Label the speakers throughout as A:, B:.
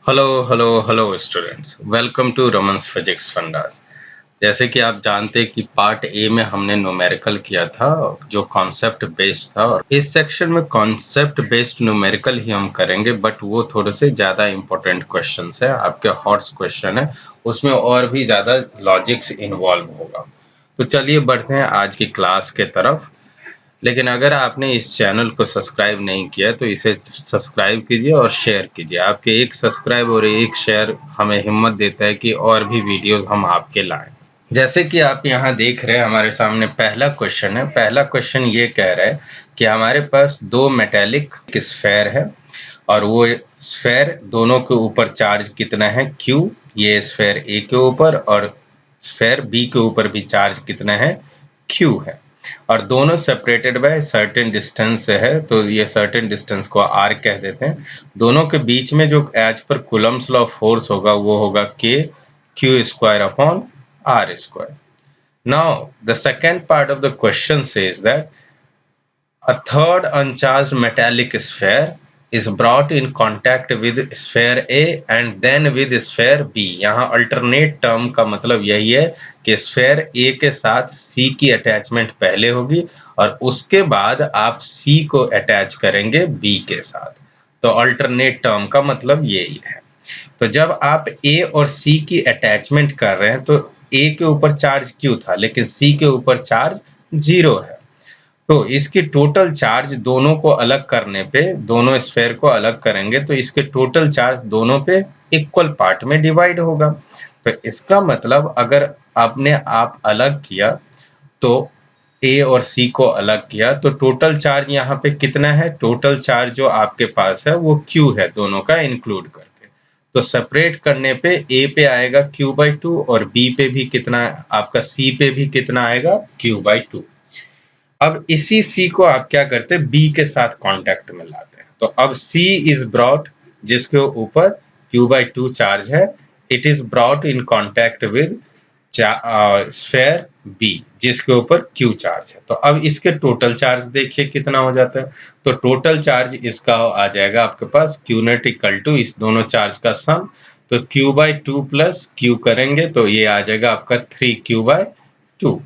A: Hello hello hello students, welcome to Raman's physics fundas. जैसे कि आप जानते हैं कि पार्ट ए में हमने न्यूमेरिकल किया था जो कॉन्सेप्ट बेस्ड था, और इस सेक्शन में कॉन्सेप्ट बेस्ड न्यूमेरिकल ही हम करेंगे, बट वो थोड़े से ज़्यादा इंपॉर्टेंट क्वेश्चंस है, आपके हॉट्स क्वेश्चन है, उसमें और भी ज़्यादा लॉजिक्स इन्वॉल्व होगा। तो चलिए बढ़ते हैं आज की क्लास के तरफ। लेकिन अगर आपने इस चैनल को सब्सक्राइब नहीं किया तो इसे सब्सक्राइब कीजिए और शेयर कीजिए। आपके एक सब्सक्राइब और एक शेयर हमें हिम्मत देता है कि और भी वीडियोस हम आपके लाएं। जैसे कि आप यहाँ देख रहे हैं, हमारे सामने पहला क्वेश्चन है। पहला क्वेश्चन ये कह रहा है कि हमारे पास दो मेटेलिक स्फेयर है और वो स्फेयर दोनों के ऊपर चार्ज कितना है, Q। ये स्फेयर A के ऊपर और स्फेयर B के ऊपर भी चार्ज कितना है, Q है, और दोनों सेपरेटेड बाय सर्टेन डिस्टेंस से है, तो ये सर्टेन डिस्टेंस को R कह देते हैं। दोनों के बीच में जो as per Coulomb's law of force होगा वो होगा K Q square upon R square. Now, the second part of the question says that a third uncharged metallic sphere is brought in contact with sphere A and then with sphere B. यहाँ alternate term का मतलब यही है कि sphere A के साथ C की attachment पहले होगी और उसके बाद आप C को attach करेंगे B के साथ। तो alternate term का मतलब यही है। तो जब आप A और C की अटैचमेंट कर रहे हैं तो A के ऊपर चार्ज Q था, लेकिन C के ऊपर चार्ज 0 है। तो इसकी टोटल चार्ज दोनों को अलग करने पे, दोनों स्फेयर को अलग करेंगे तो इसके टोटल चार्ज दोनों पे इक्वल पार्ट में डिवाइड होगा। तो इसका मतलब अगर आपने आप अलग किया तो A और C को अलग किया तो टोटल चार्ज यहाँ पे कितना है, टोटल चार्ज जो आपके पास है वो Q है, दोनों का इंक्लूड करके। तो सेपरेट करने पे A पे आएगा Q/2 और B पे भी कितना, आपका C पे भी कितना आएगा, Q/2। अब इसी C को आप क्या करते हैं, B के साथ कांटेक्ट में लाते हैं। तो अब C इज ब्रॉट, जिसके ऊपर Q/2 चार्ज है, it is brought in contact with sphere B जिसके ऊपर Q चार्ज है। तो अब इसके टोटल चार्ज देखिए कितना हो जाता है। तो टोटल चार्ज इसका आ जाएगा आपके पास Q नेट इक्वल टू इस दोनों चार्ज का सम, तो Q/2 प्लस Q करेंगे तो ये आ जाएगा आपका 3Q/2।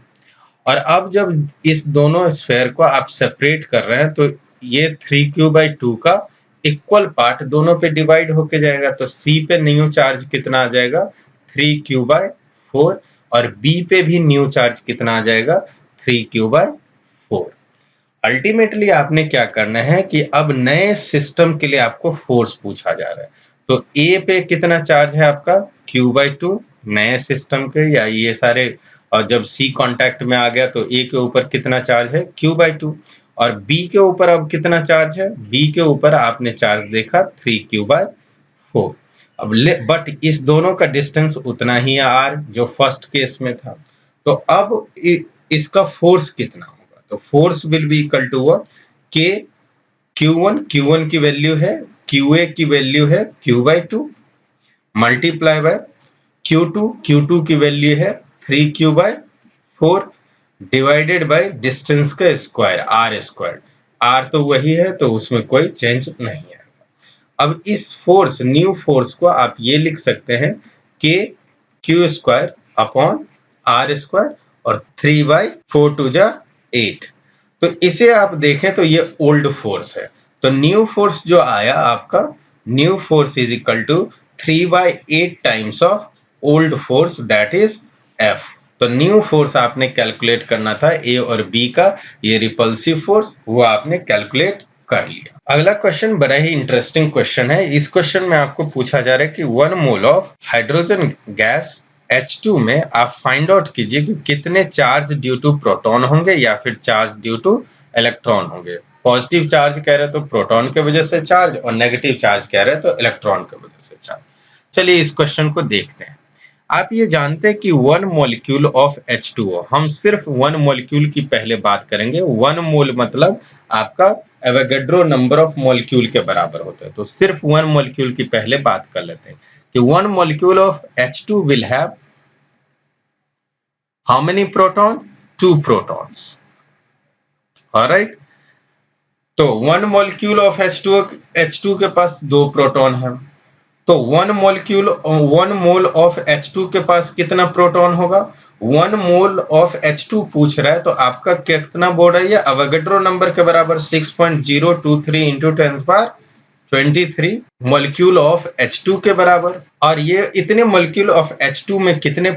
A: और अब जब इस दोनों स्फेयर को आप सेपरेट कर रहे हैं तो ये 3Q/2 का इक्वल पार्ट दोनों पे डिवाइड होके जाएगा। तो C पे न्यू चार्ज कितना आ जाएगा, 3Q/4, और B पे भी न्यू चार्ज कितना आ जाएगा, 3Q/4। अल्टीमेटली आपने क्या करना है कि अब नए सिस्टम के लिए आपको फोर्स पूछा जा रहा है। तो A पे कितना चार्ज है आपका, Q/2 नए सिस्टम के, या ये सारे, और जब C कांटेक्ट में आ गया तो A के ऊपर कितना चार्ज है, Q/2, और B के ऊपर अब कितना चार्ज है, B के ऊपर आपने चार्ज देखा 3Q/4। अब बट इस दोनों का डिस्टेंस उतना ही है R जो फर्स्ट केस में था। तो अब इसका फोर्स कितना होगा, तो force will be equal to what, K Q1 की वैल्यू है, QA की वैल्यू है Q/2 मल्टीप्लाई बाय Q2 की वैल्यू है 3Q/4 डिवाइडेड बाय डिस्टेंस का स्क्वायर R²। R तो वही है तो उसमें कोई चेंज नहीं है। अब इस फोर्स, न्यू फोर्स को आप ये लिख सकते हैं K Q² अपॉन R² और 3/4 तो इसे आप देखें तो ये ओल्ड फोर्स है। तो न्यू फोर्स जो आया आपका, new force is equal to 3/8 times of old force, that is F। तो न्यू फोर्स आपने कैलकुलेट करना था A और B का, ये रिपल्सिव फोर्स, वो आपने कैलकुलेट कर लिया। अगला क्वेश्चन बड़ा ही इंटरेस्टिंग क्वेश्चन है। इस क्वेश्चन में आपको पूछा जा रहा है कि 1 mole of hydrogen gas H2 में आप फाइंड आउट कीजिए कि कितने चार्ज ड्यू टू प्रोटॉन होंगे या फिर चार्ज ड्यू टू इलेक्ट्रॉन होंगे। पॉजिटिव चार्ज कह रहे तो प्रोटॉन के वजह से चार्ज, और नेगेटिव चार्ज कह रहे तो इलेक्ट्रॉन के वजह से चार्ज। चलिए इस क्वेश्चन को देखते हैं। आप ये जानते हैं कि 1 मॉलिक्यूल ऑफ H2O, हम सिर्फ 1 मॉलिक्यूल की पहले बात करेंगे। 1 मोल मतलब आपका एवोगैड्रो नंबर ऑफ मॉलिक्यूल के बराबर होता है। तो सिर्फ 1 मॉलिक्यूल की पहले बात कर लेते हैं कि 1 molecule of H2 will have how many proton, 2 protons. Alright, तो 1 मॉलिक्यूल ऑफ H2 के पास 2 प्रोटॉन है। तो 1 मोल ऑफ H2 के पास कितना प्रोटॉन होगा? 1 मोल ऑफ H2 पूछ रहा है, तो आपका कितना बोर्ड है ये? अवोगाड्रो नंबर के बराबर 6.023 इंटू 10⁻23 मॉलिक्यूल ऑफ H2 के बराबर। और ये इतने मॉलिक्यूल ऑफ H2 में कितने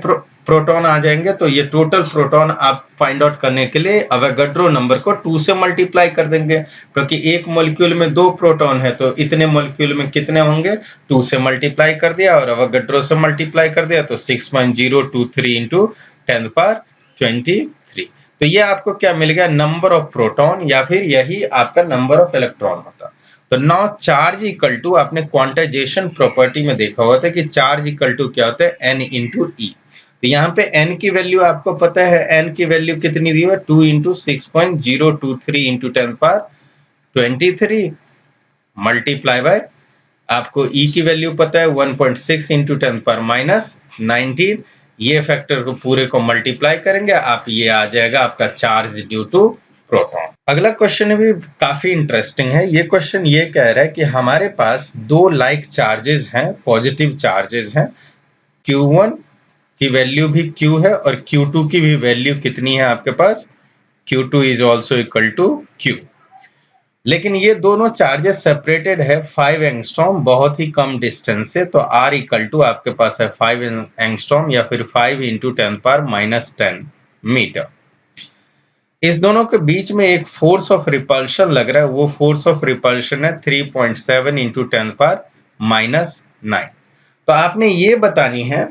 A: प्रोटॉन आ जाएंगे? तो ये टोटल प्रोटॉन आप फाइंड आउट करने के लिए अवोगाड्रो नंबर को 2 से मल्टीप्लाई कर देंगे, क्योंकि एक मॉलिक्यूल में 2 प्रोटॉन है, तो इतने मॉलिक्यूल में कितने होंगे? 2 से मल्टीप्लाई कर दिया और अवोगाड्रो से मल्टीप्लाई कर दिया, तो 6.023 इंटू 10⁻23। तो ये आपको क्या मिल गया? नंबर ऑफ प्रोटॉन, या फिर यही आपका नंबर ऑफ इलेक्ट्रॉन होता। तो नाउ चार्ज इक्वल टू, आपने क्वांटाइजेशन प्रॉपर्टी में देखा हुआ था कि चार्ज इक्वल टू क्या होता है? n इंटू ई। तो यहाँ पे n की वैल्यू आपको पता है, n की वैल्यू कितनी दी है? 2 इंटू 6.023 इंटू 10⁻23 मल्टीप्लाई बाय, आपको e की वैल्यू पता है 1.6 इंटू 10⁻19। ये फैक्टर को पूरे को मल्टीप्लाई करेंगे, आप ये आ जाएगा आपका चार्ज ड्यू टू प्रोटॉन। अगला क्वेश्चन भी काफी इंटरेस्टिंग है। ये क्वेश्चन ये कह रहा है कि हमारे पास 2 लाइक चार्जेस हैं, पॉजिटिव चार्जेस हैं। Q1 की वैल्यू भी Q है और Q2 की भी वैल्यू कितनी है आपके पास? Q2 is also equal to Q। लेकिन ये दोनों चार्जेस सेपरेटेड है 5 एंगस्ट्रॉम, बहुत ही कम डिस्टेंस से। तो R इक्वल टू आपके पास है 5 एंगस्ट्रॉम या फिर 5 इंटू 10⁻10 मीटर। इस दोनों के बीच में एक फोर्स ऑफ रिपल्शन लग रहा है, वो फोर्स ऑफ रिपल्शन है 3.7 इंटू 10⁻9। तो आपने ये बतानी है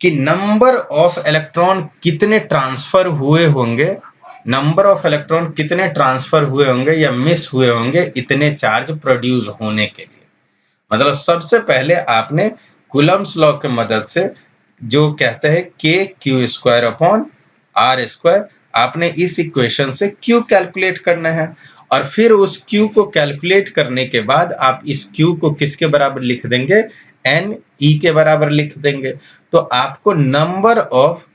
A: कि नंबर ऑफ इलेक्ट्रॉन कितने ट्रांसफर हुए होंगे, नंबर ऑफ इलेक्ट्रॉन कितने ट्रांसफर हुए होंगे या मिस हुए होंगे इतने चार्ज प्रोड्यूस होने के लिए। मतलब सबसे पहले आपने कूलम्ब्स लॉ की मदद से, जो कहते हैं kq² आपने इस इक्वेशन से Q कैलकुलेट करना है, और फिर उस Q को कैलकुलेट करने के बाद आप इस Q को किसके बराबर लिख देंगे? NE के बराबर लिख देंगे। तो आपको नंबर ऑफ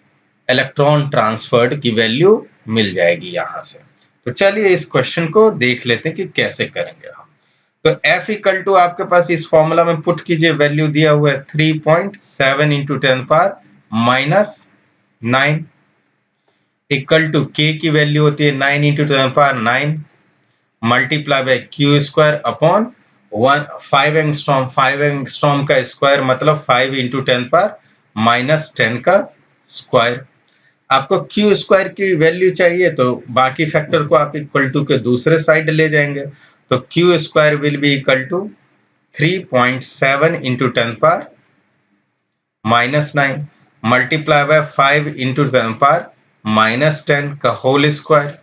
A: इलेक्ट्रॉन ट्रांसफर्ड की वैल्यू मिल जाएगी यहां से। तो चलिए इस क्वेश्चन को देख लेते हैं कि कैसे करेंगे हम। तो F इक्वल टू आपके पास इस फॉर्मूला में पुट कीजिए, वैल्यू दिया हुआ है 3.7 इंटू 10⁻9 इक्वल टू K की वैल्यू होती है 9 into 10⁻9 multiply bye Q² upon 5 angstrom. 5 angstrom का स्क्वायर मतलब 5 इंटू 10⁻10 का स्क्वायर। आपको Q² की वैल्यू चाहिए, तो बाकी फैक्टर को आप इक्वल टू के दूसरे साइड ले जाएंगे। तो Q² will be equal to 3.7 into 10⁻9 multiply by 5 into 10⁻10 का whole square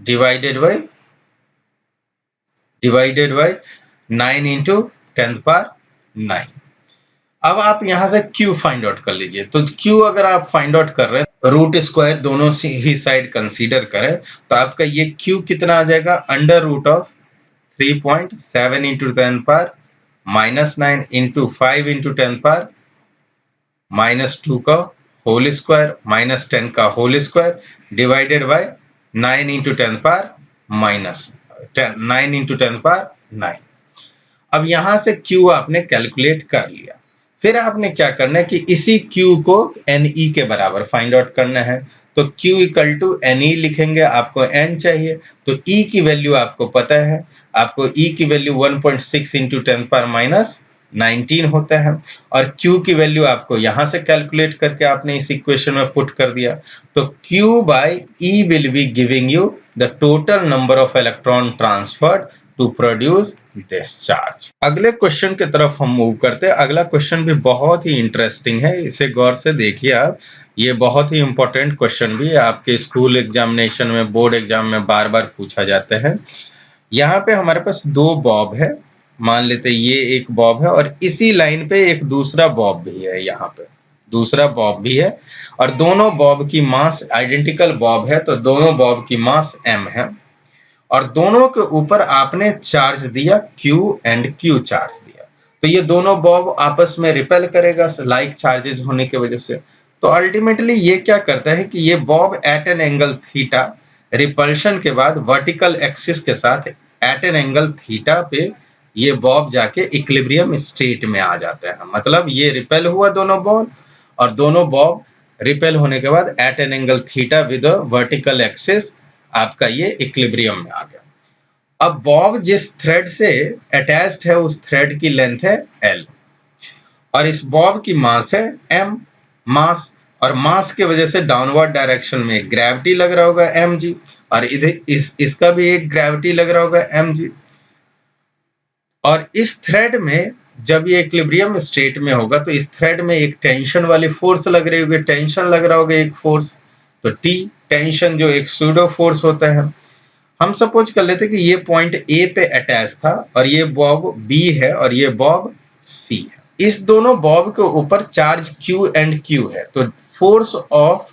A: divided by 9 into 10⁻9। अब आप यहां से Q फाइंड आउट कर लीजिए। तो Q अगर आप फाइंड आउट कर रहे हैं, रूट स्क्वायर दोनों से ही साइड कंसीडर करें, तो आपका ये Q कितना आ जाएगा? Under root of 3.7 into 10⁻9 into 5 into 10⁻2 का होल स्क्वायर माइनस 10 का whole square divided by 9 into 10⁻9। अब यहां से Q आपने कैलकुलेट कर लिया। फिर आपने क्या करना है कि इसी Q को NE के बराबर फाइंड आउट करना है। तो Q इक्वल टू NE लिखेंगे, आपको N चाहिए, तो E की वैल्यू आपको पता है, आपको E की वैल्यू 1.6 इंटू 10⁻19 होता है, और Q की वैल्यू आपको यहां से कैलकुलेट करके आपने इस इक्वेशन में पुट कर दिया। तो Q by E will be giving you the total number of electron transferred to produce this charge. अगले क्वेश्चन की तरफ हम मूव करते हैं। अगला क्वेश्चन भी बहुत ही इंटरेस्टिंग है, इसे गौर से देखिए आप। ये बहुत ही इंपॉर्टेंट क्वेश्चन भी है, आपके स्कूल एग्जामिनेशन में, बोर्ड एग्जाम में बार बार पूछा जाता है। यहाँ पे हमारे पास 2 बॉब है, मान लेते ये एक बॉब है और इसी लाइन पे एक दूसरा बॉब भी है, यहाँ पे दूसरा बॉब भी है, और दोनों बॉब की मास आइडेंटिकल बॉब है, तो दोनों बॉब की मास m है, और दोनों के ऊपर आपने चार्ज दिया Q एंड Q चार्ज दिया। तो ये दोनों बॉब आपस में रिपेल करेगा लाइक चार्जेस होने की वजह से। तो अल्टीमेटली ये क्या करता है कि ये bob at an angle theta repulsion के बाद वर्टिकल एक्सिस के साथ एट एन एंगल थीटा पे ये बॉब जाके इक्विलिब्रियम स्टेट में आ जाते हैं। मतलब ये रिपेल हुआ दोनों बॉल, और दोनों बॉब रिपेल होने के बाद at an angle theta with vertical axis आपका ये इक्विलिब्रियम में आ गया। अब बॉब जिस थ्रेड से अटैच्ड है उस थ्रेड की लेंथ है L, और इस बॉब की मास है m मास, और मास की वजह से डाउनवर्ड डायरेक्शन में ग्रेविटी लग रहा होगा mg, और इधर इसका भी एक ग्रेविटी लग रहा होगा mg। और इस थ्रेड में जब ये इक्विलिब्रियम स्टेट में होगा तो इस थ्रेड में एक टेंशन वाली फोर्स लग रही होगी, टेंशन लग रहा होगा एक फोर्स, तो T टेंशन जो एक सूडो फोर्स होता है। हम सपोज कर लेते कि ये पॉइंट A पे अटैच था और ये बॉब B है और ये बॉब C है। इस दोनों बॉब के ऊपर चार्ज Q एंड Q है, तो फोर्स ऑफ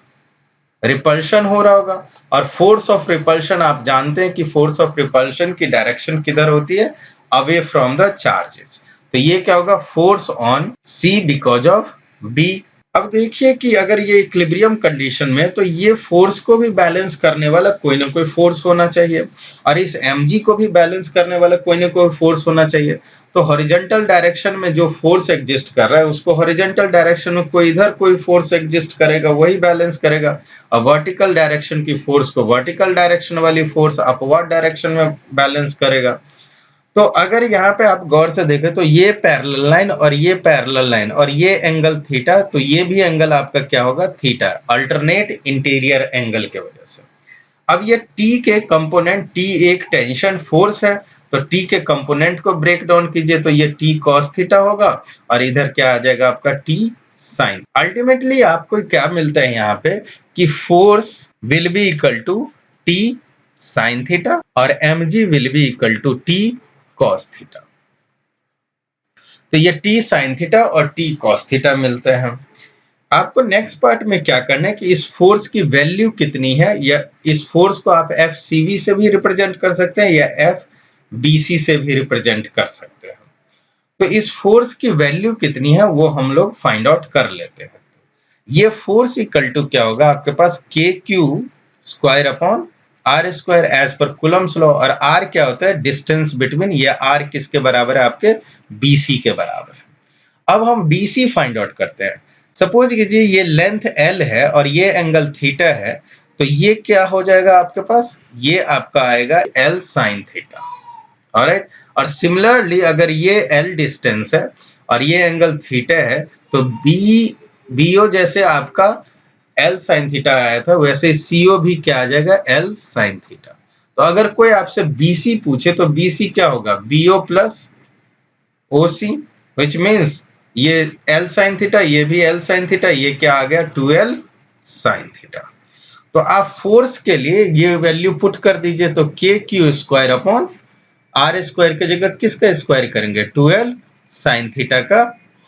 A: रिपल्शन हो रहा होगा, और फोर्स ऑफ रिपल्शन आप जानते हैं कि फोर्स ऑफ रिपल्शन की डायरेक्शन किधर होती है, अवे फ्रॉम द चार्जेस। तो ये क्या होगा, force on C because of B। अब देखिए कि अगर ये इक्विलिब्रियम कंडीशन में, तो ये फोर्स को भी बैलेंस करने वाला कोई ना कोई फोर्स होना चाहिए, और इस mg को भी बैलेंस करने वाला कोई ना कोई फोर्स होना चाहिए। तो हॉरिजॉन्टल डायरेक्शन में जो फोर्स एग्जिस्ट कर रहा है उसको हॉरिजॉन्टल डायरेक्शन में कोई इधर कोई फोर्स एग्जिस्ट करेगा, वही बैलेंस करेगा। और वर्टिकल डायरेक्शन की फोर्स को वर्टिकल डायरेक्शन वाली फोर्स अपवर्ड डायरेक्शन में बैलेंस करेगा। तो अगर यहाँ पे आप गौर से देखें तो ये पैरेलल लाइन और ये पैरेलल लाइन और ये एंगल थीटा, तो ये भी एंगल आपका क्या होगा, थीटा, अल्टरनेट इंटीरियर एंगल के वजह से। अब ये T के कंपोनेंट, T एक टेंशन फोर्स है, तो T के कंपोनेंट को ब्रेक डाउन कीजिए तो ये T cos थीटा होगा, और इधर क्या आ जाएगा आपका T sin। अल्टीमेटली आपको क्या मिलता है यहाँ पे कि force will be equal to T sin theta और mg will be equal to T cos theta. तो ये T sin थीटा और T cos थीटा मिलते हैं। आपको नेक्स्ट पार्ट में क्या करना है कि इस फोर्स की वैल्यू कितनी है, या इस फोर्स को आप FCV से भी रिप्रेजेंट कर सकते हैं या FBC से भी रिप्रेजेंट कर सकते हैं। तो इस फोर्स की वैल्यू कितनी है वो हम लोग फाइंड आउट कर लेते हैं। ये फोर्स इक्वल टू क्या होगा आपके पास, KQ square upon R square as per Coulomb's law, और R क्या होता है, डिस्टेंस बिटवीन, ये R किसके बराबर है, आपके BC के बराबर है। अब हम BC फाइंड आउट करते हैं। सपोज कीजिए ये लेंथ L है और ये एंगल थीटा है, तो ये क्या हो जाएगा आपके पास, ये आपका आएगा L sin थीटा। ऑलराइट, और सिमिलरली अगर ये L डिस्टेंस है और ये एंगल थीटा है, तो BO जैसे आपका L sin थीटा आया था वैसे CO भी क्या आ जाएगा, L sin थीटा। तो अगर कोई आपसे BC पूछे तो BC क्या होगा, BO plus OC, which means ये L sin थीटा, ये भी L sin थीटा, ये क्या आ गया 2L sin थीटा। तो आप फोर्स के लिए ये वैल्यू पुट कर दीजिए, तो KQ square upon R square की जगह किसका स्क्वायर करेंगे, 2L sin थीटा का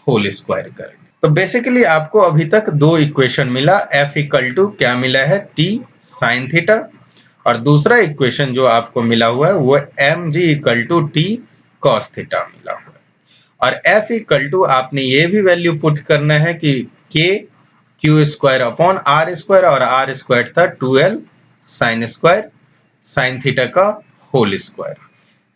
A: होल स्क्वायर करेंगे। तो बेसिकली आपको अभी तक दो इक्वेशन मिला, F इक्वल टू क्या मिला है, T sin थीटा, और दूसरा इक्वेशन जो आपको मिला हुआ है वो mg equal to T cos theta मिला हुआ है। और F इक्वल टू आपने ये भी वैल्यू पुट करना है कि KQ square upon R square, और R स्क्वायर था 2L sin square sin theta का whole square.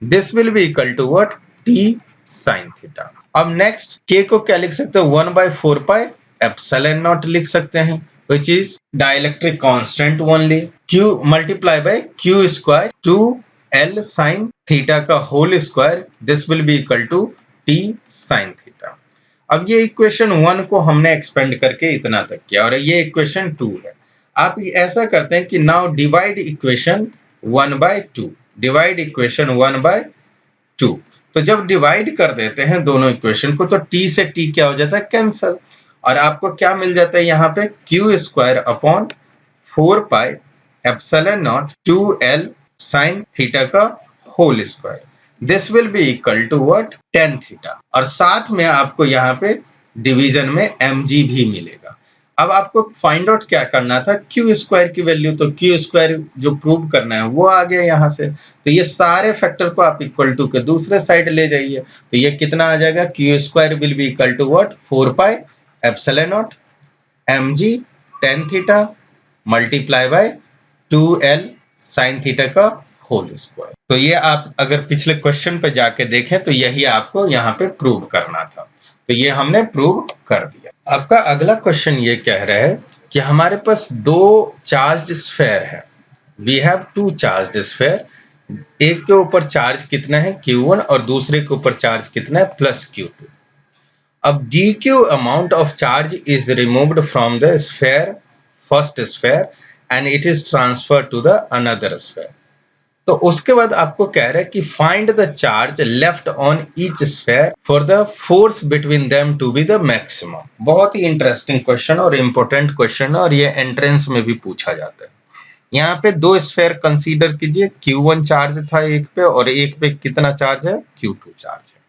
A: This will be equal to what, T sin theta. अब नेक्स्ट K को क्या लिख सकते हैं, 1/4 पाई एप्सिलॉन नॉट लिख सकते हैं, which is dielectric constant only, Q multiply by Q square 2L sin theta का whole square, this will be equal to T sin theta. अब ये इक्वेशन 1 को हमने एक्सपेंड करके इतना तक किया, और ये इक्वेशन 2 है। आप ऐसा करते हैं कि now divide equation 1/2, divide equation 1/2। तो जब डिवाइड कर देते हैं दोनों इक्वेशन को तो T से T क्या हो जाता है, कैंसल, और आपको क्या मिल जाता है यहाँ पे, Q square upon 4 pi epsilon naught 2L sin theta का whole square, this will be equal to what, tan theta. और साथ में आपको यहाँ पे डिवीजन में mg भी मिलेगा। अब आपको फाइंड आउट क्या करना था, Q स्क्वायर की वैल्यू, तो Q स्क्वायर जो प्रूव करना है वो आ गया यहाँ से। तो ये सारे फैक्टर को आप इक्वल टू के दूसरे साइड ले जाइए, तो ये कितना आ जाएगा, Q square will be equal to what, 4 pi epsilon naught mg tan theta multiply by 2L sin theta का होल स्क्वायर। तो ये आप अगर पिछले क्वेश्चन पे जाके देखें तो यही आपको यहाँ पे प्रूव करना था, तो ये हमने प्रूव कर दिया। आपका अगला क्वेश्चन ये कह रहा है कि हमारे पास दो चार्ज्ड स्फेयर है, we have two charged sphere, एक के ऊपर चार्ज कितना है Q1 और दूसरे के ऊपर चार्ज कितना है प्लस Q2। अब dq amount of charge is removed from the sphere, first sphere, and it is transferred to the another sphere। तो उसके बाद आपको कह रहा है कि find the charge left on each sphere for the force between them to be the maximum। बहुत ही interesting question और इम्पोर्टेंट क्वेश्चन है और ये एंट्रेंस में भी पूछा जाता है। यहाँ पे दो स्फेयर कंसीडर कीजिए, Q1 चार्ज था एक पे और एक पे कितना चार्ज है, Q2 चार्ज है।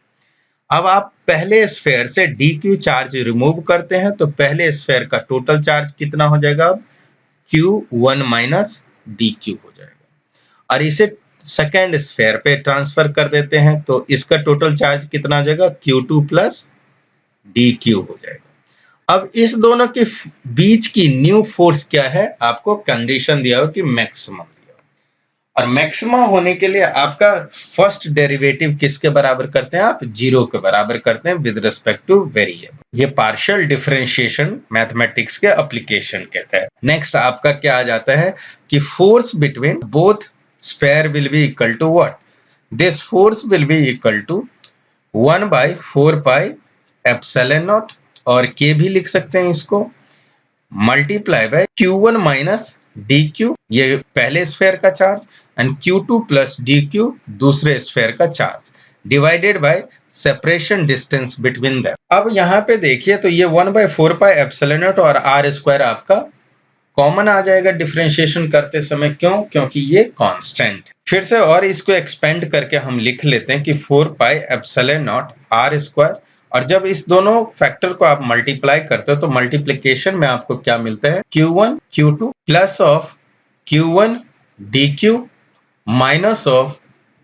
A: अब आप पहले स्फेयर से dq चार्ज रिमूव करते हैं तो पहले स्फेयर का टोटल चार्ज कितना हो जाएगा, अब Q1 माइनस dq हो जाएगा, और इसे सेकेंड स्फेयर पे ट्रांसफर कर देते हैं तो इसका टोटल चार्ज कितना हो जाएगा, Q2 प्लस dq हो जाएगा। अब इस दोनों के बीच की न्यू फोर्स क्या है, आपको कंडीशन दिया हो कि मैक्सिमम, और मैक्सिमम होने के लिए आपका फर्स्ट डेरिवेटिव किसके बराबर करते हैं, आप जीरो के बराबर करते हैं विद रिस्पेक्ट टू वेरिएबल। ये पार्शियल डिफरेंशिएशन मैथमेटिक्स के एप्लीकेशन कहते हैं। नेक्स्ट आपका क्या आ जाता है कि force between both sphere will be equal to what, this force will be equal to 1/4 pi epsilon naught, और के भी लिख सकते हैं इसको, multiply by Q1 minus dq, ये पहले स्फेयर का charge, and Q2 plus dq दूसरे स्फेयर का charge, divided by separation distance between them. अब यहाँ पे देखिए तो ये 1/4 पाई एप्सिलॉन नॉट और r स्क्वायर आपका कॉमन आ जाएगा डिफरेंशिएशन करते समय, क्यों, क्योंकि ये कांस्टेंट। फिर से और इसको एक्सपेंड करके हम लिख लेते हैं कि 4 pi epsilon naught r square, और जब इस दोनों फैक्टर को आप मल्टीप्लाई करते हो तो मल्टीप्लिकेशन में आपको क्या मिलता है, Q1 Q2 plus of Q1 dq minus of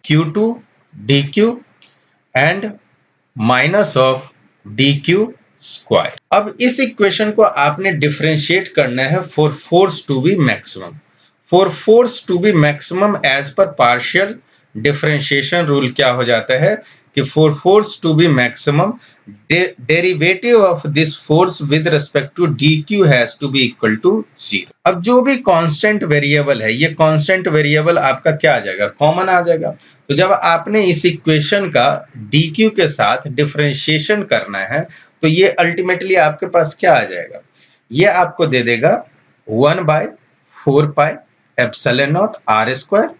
A: Q2 dq and minus of dq square. अब इस इक्वेशन को आपने डिफरेंशिएट करना है for force to be maximum. For force to be maximum as per partial differentiation rule क्या हो जाता है कि for force to be maximum derivative of this force with respect to dq has to be equal to 0। अब जो भी constant variable है, ये कांस्टेंट वेरिएबल आपका क्या आ जाएगा, कॉमन आ जाएगा। तो जब आपने इस इक्वेशन का dq के साथ डिफरेंशिएशन करना है तो ये अल्टीमेटली आपके पास क्या आ जाएगा, ये आपको दे देगा 1/4 pi epsilon naught r square,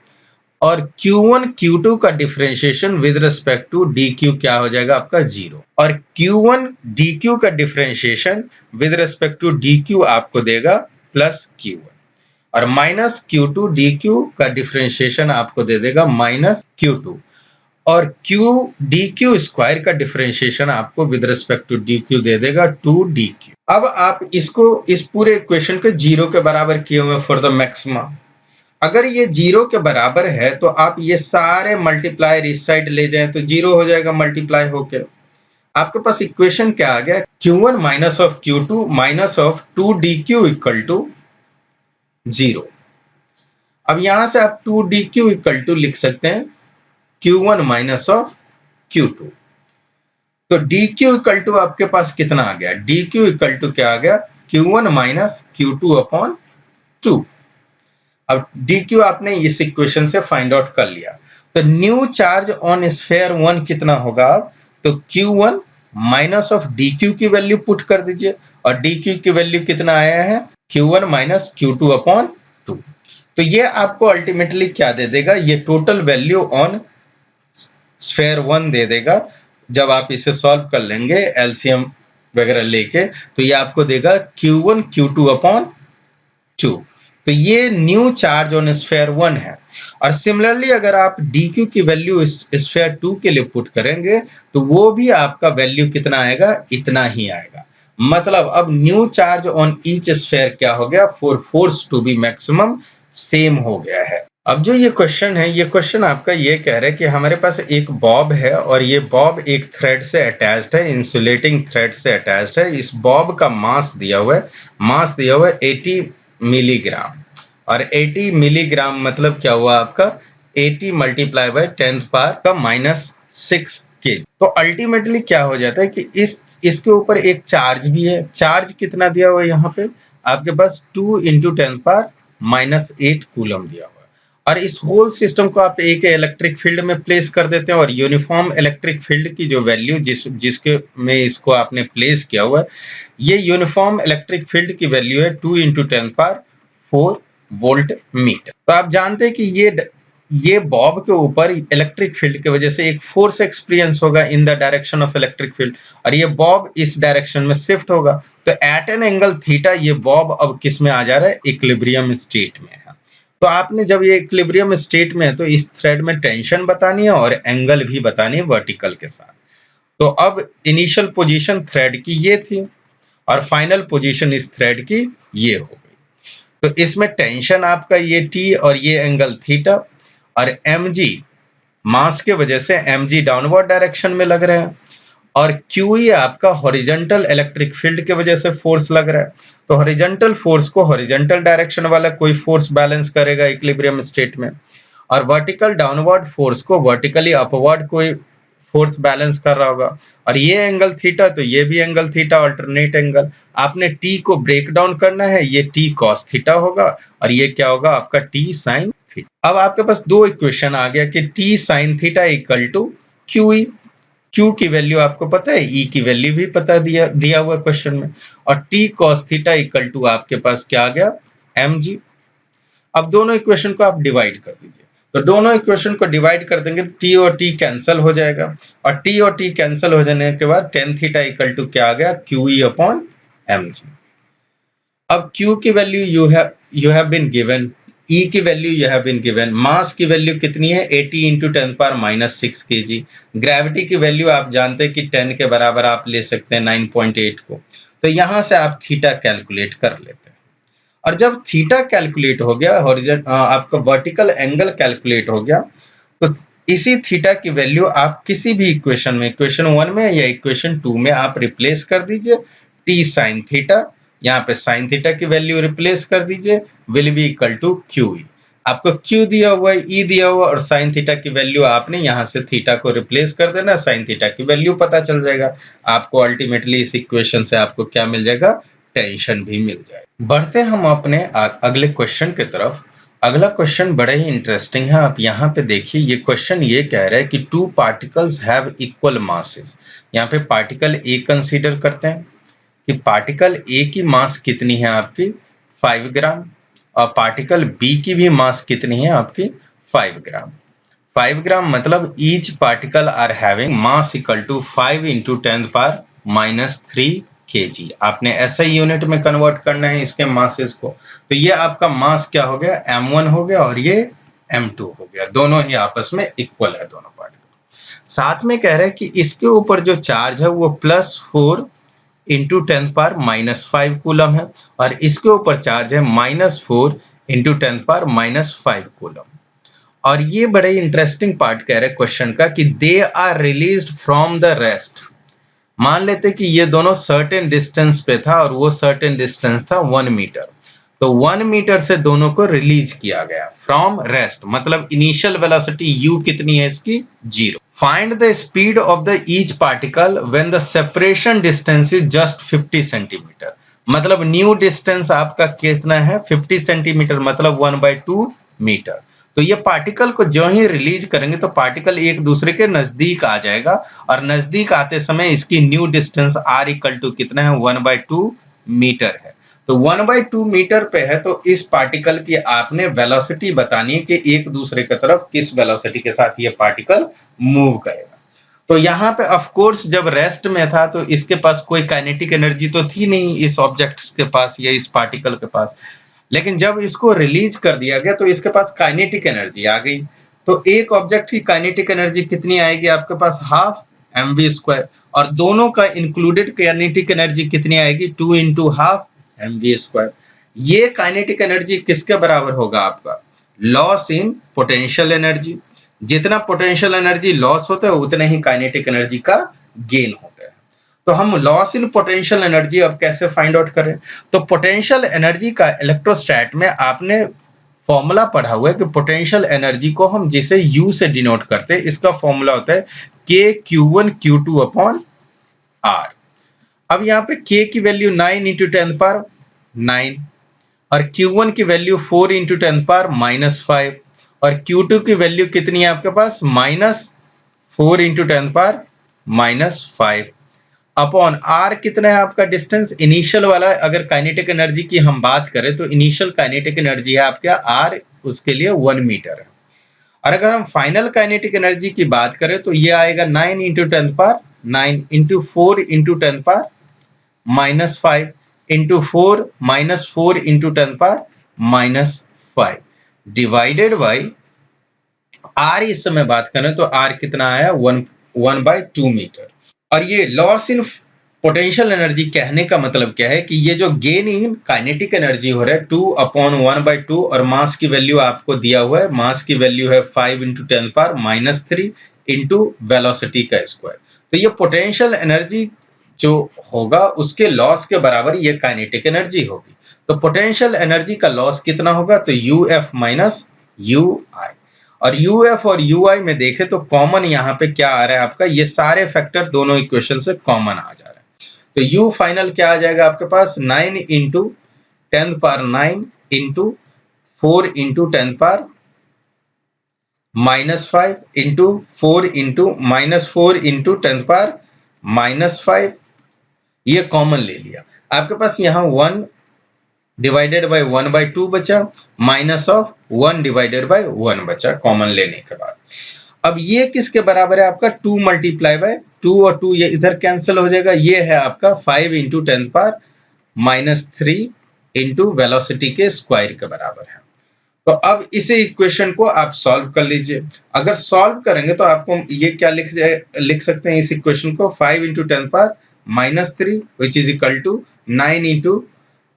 A: और Q1 Q2 का differentiation with respect to dq क्या हो जाएगा आपका 0, और Q1 dq का differentiation with respect to dq आपको देगा प्लस Q1, और माइनस Q2 dq का डिफरेंशिएशन आपको दे देगा माइनस Q2, और Q dq स्क्वायर का डिफरेंशिएशन आपको विद रिस्पेक्ट टू dq दे देगा 2dq। अब आप इसको इस पूरे इक्वेशन को 0 के बराबर किए हुए फॉर द मैक्सिमम। अगर ये 0 के बराबर है तो आप ये सारे मल्टीप्लायर इस साइड ले जाएं तो 0 हो जाएगा मल्टीप्लाई होके। आपके पास इक्वेशन क्या आ गया, Q1 minus of Q2 minus of 2dq equal to 0। अब यहां से आप 2dq इक्वल टू लिख सकते हैं Q1 माइनस ऑफ Q2। तो dq इक्वल टू आपके पास कितना आ गया, dq इक्वल टू क्या आ गया, Q1 माइनस Q2 अपॉन 2। अब dq आपने इस इक्वेशन से फाइंड आउट कर लिया, तो न्यू चार्ज ऑन स्फेयर 1 कितना होगा, अब तो Q1 माइनस ऑफ dq की वैल्यू पुट कर दीजिए, और dq की वैल्यू कितना आया है, Q1 माइनस Q2 अपॉन 2। तो ये आपको अल्टीमेटली क्या दे देगा, ये टोटल वैल्यू ऑन स्फेयर 1 दे देगा। जब आप इसे सॉल्व कर लेंगे एलसीएम वगैरह लेके तो ये आपको देगा Q1 Q2 अपॉन 2। तो ये न्यू चार्ज ऑन स्फेयर 1 है। और सिमिलरली अगर आप dq की वैल्यू स्फेयर 2 के लिए पुट करेंगे तो वो भी आपका वैल्यू कितना आएगा, इतना ही आएगा। मतलब अब new charge on each sphere क्या हो गया, for force to be maximum same हो गया है। अब जो ये क्वेश्चन है, ये क्वेश्चन आपका ये कह रहा है कि हमारे पास एक बॉब है और ये बॉब एक थ्रेड से अटैच्ड है, इंसुलेटिंग थ्रेड से अटैच्ड है। इस बॉब का मास दिया हुआ है 80 मिलीग्राम, और 80 मिलीग्राम मतलब क्या हुआ आपका 80 मल्टीप्लाई बाय 10 पावर का -6 kg। तो अल्टीमेटली क्या हो जाता है कि इसके ऊपर एक चार्ज भी है। चार्ज कितना दिया हुआ है यहाँ पे आपके पास 2 × 10 पावर -8 कूलम दिया हुआ है। और इस होल सिस्टम को आप एक इलेक्ट्रिक फील्ड में प्लेस कर देते हैं और यूनिफॉर्म इलेक्ट्रिक फील्ड की जो वैल्यू जिसके में इसको आपने प्लेस किया हुआ है, ये यूनिफॉर्म इलेक्ट्रिक फील्ड की वैल्यू है 2 × 10 पावर 4 वोल्ट मीटर। तो आप जानते हैं कि ये बॉब के ऊपर इलेक्ट्रिक फील्ड की वजह से एक फोर्स एक्सपीरियंस होगा in the direction of electric field, और ये बॉब इस डायरेक्शन में शिफ्ट होगा। तो एट एन एंगल थीटा ये बॉब अब किस में आ जा रहा है, इक्विलिब्रियम स्टेट में है। तो आपने जब ये इक्विलिब्रियम स्टेट में है तो इस थ्रेड में टेंशन बतानी है और एंगल भी बतानी है वर्टिकल के साथ। तो अब इनिशियल पोजीशन थ्रेड की ये थी और फाइनल पोजीशन इस थ्रेड की ये हो गई। तो इसमें टेंशन आपका ये टी और ये एंगल थीटा, और mg मास के वजह से mg डाउनवर्ड डायरेक्शन में लग रहा है, और QE आपका हॉरिजॉन्टल इलेक्ट्रिक फील्ड के वजह से फोर्स लग रहा है। तो हॉरिजॉन्टल फोर्स को हॉरिजॉन्टल डायरेक्शन वाला कोई फोर्स बैलेंस करेगा इक्विलिब्रियम स्टेट में, और वर्टिकल डाउनवर्ड फोर्स को वर्टिकली अपवर्ड कोई फोर्स बैलेंस कर रहा होगा। और ये एंगल थीटा, तो ये भी एंगल थीटा अल्टरनेट एंगल। आपने टी को ब्रेक डाउन करना है, ये टी कॉस थीटा होगा और ये क्या होगा आपका टी साइन थीटा। अब आपके पास दो इक्वेशन आ गया कि T sine theta equal to Q. Q की वैल्यू आपको पता है, ई की वैल्यू भी पता दिया हुआ क्वेश्चन में, और T cos theta equal to आपके पास क्या आ गया, mg। अब दोनों इक्वेशन को आप डिवाइड कर दीजिए, तो दोनों इक्वेशन को डिवाइड कर देंगे, टी और टी कैंसिल हो जाएगा, और टी और टी कैंसिल हो जाने के बाद टेन थीटा इक्वल टू क्या आ गया, QE अपॉन mg। अब Q की value you have been given, E की value you have been given, mass की वैल्यू कितनी है 80 × 10 पावर -6 kg। ग्रेविटी की वैल्यू आप जानते हैं कि 10 के बराबर आप ले सकते हैं 9.8 को। तो यहां से आप थीटा कैलकुलेट कर लेते हैं, और जब थीटा कैलकुलेट हो गया, आपका वर्टिकल एंगल कैलकुलेट हो गया, तो इसी थीटा की वैल्यू आप किसी भी इक्वेशन में, इक्वेशन 1 में या इक्वेशन 2 में आप रिप्लेस कर दीजिए। टी साइन थीटा, यहाँ पे साइन थीटा की वैल्यू रिप्लेस कर दीजिए, will be equal to QE। आपको Q दिया हुआ है, E दिया हुआ, और साइन थीटा की वैल्यू आपने यहाँ से थीटा को रिप्लेस कर देना, साइन थीटा की वैल्यू पता चल जाएगा आपको। अल्टीमेटली इस इक्वेशन से आपको क्या मिल जाएगा, टेंशन भी मिल जाएगा। बढ़ते हम अपने अगले क्वेश्चन की तरफ। अगला क्वेश्चन बड़ा ही इंटरेस्टिंग है। आप यहाँ पे देखिए, ये क्वेश्चन ये कह रहा है कि two particles have equal masses. यहाँ पे पार्टिकल ए कंसीडर करते हैं कि पार्टिकल ए की मास कितनी है आपकी 5 ग्राम, और पार्टिकल बी की भी मास कितनी है आपकी 5 ग्राम। 5 ग्राम मतलब each particle are having mass equal to 5 × 10 power -3 kg। आपने ऐसा यूनिट में कन्वर्ट करना है इसके मासेस को। तो ये आपका मास क्या हो गया, m1 हो गया और ये m2 हो गया, दोनों ही आपस में इक्वल है दोनों पार्टिकल। साथ में कह रहे हैं कि इसके ऊपर जो चार्ज है वो +4 × 10 पावर -5 कूलम है, और इसके ऊपर चार्ज है -4 × 10 पावर -5 कूलम। और ये बड़े इंटरेस्टिंग पार्ट कह रहे हैं क्वेश्चन का कि they are released from the rest. मान लेते कि ये दोनों सर्टेन डिस्टेंस पे था और वो सर्टेन डिस्टेंस था 1 मीटर। तो 1 मीटर से दोनों को रिलीज किया गया फ्रॉम रेस्ट, मतलब इनिशियल वेलोसिटी u कितनी है इसकी 0। Find the speed of the each particle when the separation distance is just 50 centimetre. मतलब न्यू डिस्टेंस आपका कितना है 50 सेंटीमीटर, मतलब 1/2 मीटर। तो ये पार्टिकल को जो ही रिलीज करेंगे तो पार्टिकल एक दूसरे के नजदीक आ जाएगा, और नजदीक आते समय इसकी new distance r equal to कितना है 1/2 मीटर है। तो 1/2 मीटर पे है, तो इस पार्टिकल की आपने वेलोसिटी बतानी है कि एक दूसरे की तरफ किस वेलोसिटी के साथ ये पार्टिकल मूव करेगा। तो यहाँ पे ऑफ कोर्स जब रेस्ट में था तो इसके पास कोई काइनेटिक एनर्जी तो थी नहीं इस ऑब्जेक्ट के पास या इस पार्टिकल के पास, लेकिन जब इसको रिलीज कर दिया गया तो इसके पास काइनेटिक एनर्जी आ गई। तो एक ऑब्जेक्ट की काइनेटिक एनर्जी कितनी आएगी आपके पास, हाफ mv², और दोनों का इंक्लूडेड काइनेटिक एनर्जी कितनी आएगी 2 × हाफ mv²। ये काइनेटिक एनर्जी किसके बराबर होगा आपका, लॉस इन पोटेंशियल एनर्जी। जितना पोटेंशियल एनर्जी लॉस होता है उतना ही काइनेटिक एनर्जी का गेन होता है। तो हम लॉस इन पोटेंशियल एनर्जी अब कैसे फाइंड आउट करें, तो पोटेंशियल एनर्जी का इलेक्ट्रोस्टैट में आपने फॉर्मूला पढ़ा हुआ है कि पोटेंशियल एनर्जी को हम जिसे U से डिनोट करते हैं, इसका फॉर्मूला होता है KQ1Q2/R। अब यहाँ पे K की वैल्यू 9 × 10⁻9 और Q1 की वैल्यू 4 × 10⁻5 और Q2 की वैल्यू कितनी है आपके पास -4 × 10⁻5 अपॉन R कितना है आपका डिस्टेंस इनिशियल वाला। अगर काइनेटिक एनर्जी की हम बात करें तो इनिशियल काइनेटिक एनर्जी है आपका R, उसके लिए 1 मीटर है। और अगर हम फाइनल काइनेटिक एनर्जी की बात करें तो ये आएगा 9 × 10⁻9 × 4 × 10⁻5 × 4 × 10⁻5 डिवाइडेड बाई R। इस समय बात करें तो R कितना आया 1/2 मीटर। और ये लॉस इन पोटेंशियल एनर्जी कहने का मतलब क्या है कि ये जो गेन इन काइनेटिक एनर्जी हो रहा है 2/1/2 और मास की वैल्यू आपको दिया हुआ है, मास की वैल्यू है 5 × 10⁻³ इंटू वेलोसिटी का स्क्वायर। तो ये पोटेंशियल एनर्जी जो होगा उसके लॉस के बराबर ये काइनेटिक एनर्जी होगी। तो पोटेंशियल एनर्जी का लॉस कितना होगा तो UF - UI। और UF और UI में देखें तो कॉमन यहाँ पे क्या आ रहा है आपका, ये सारे फैक्टर दोनों इक्वेशन से कॉमन आ जा रहा है। तो U फाइनल क्या आ जाएगा आपके पास 9 × 10⁻9 × 4 × 10⁻5 × 4 × 10⁻5 ये कॉमन ले लिया। आपके पास यहाँ 1 डिवाइडेड बाई 1/2 बचा, माइनस ऑफ 1 डिवाइडेड बाई 1 बचा कॉमन लेने के बाद। अब ये किसके बराबर है आपका 2 × 2 और 2 ये इधर कैंसिल हो जाएगा। ये है आपका 5 × 10⁻³ इंटू वेलोसिटी के स्क्वायर के बराबर है। तो अब इसे इक्वेशन को आप सॉल्व कर लीजिए। अगर सॉल्व करेंगे तो आपको ये क्या लिख सकते हैं इस इक्वेशन को 5 × 10⁻³ विच इज इक्वल टू 9 ×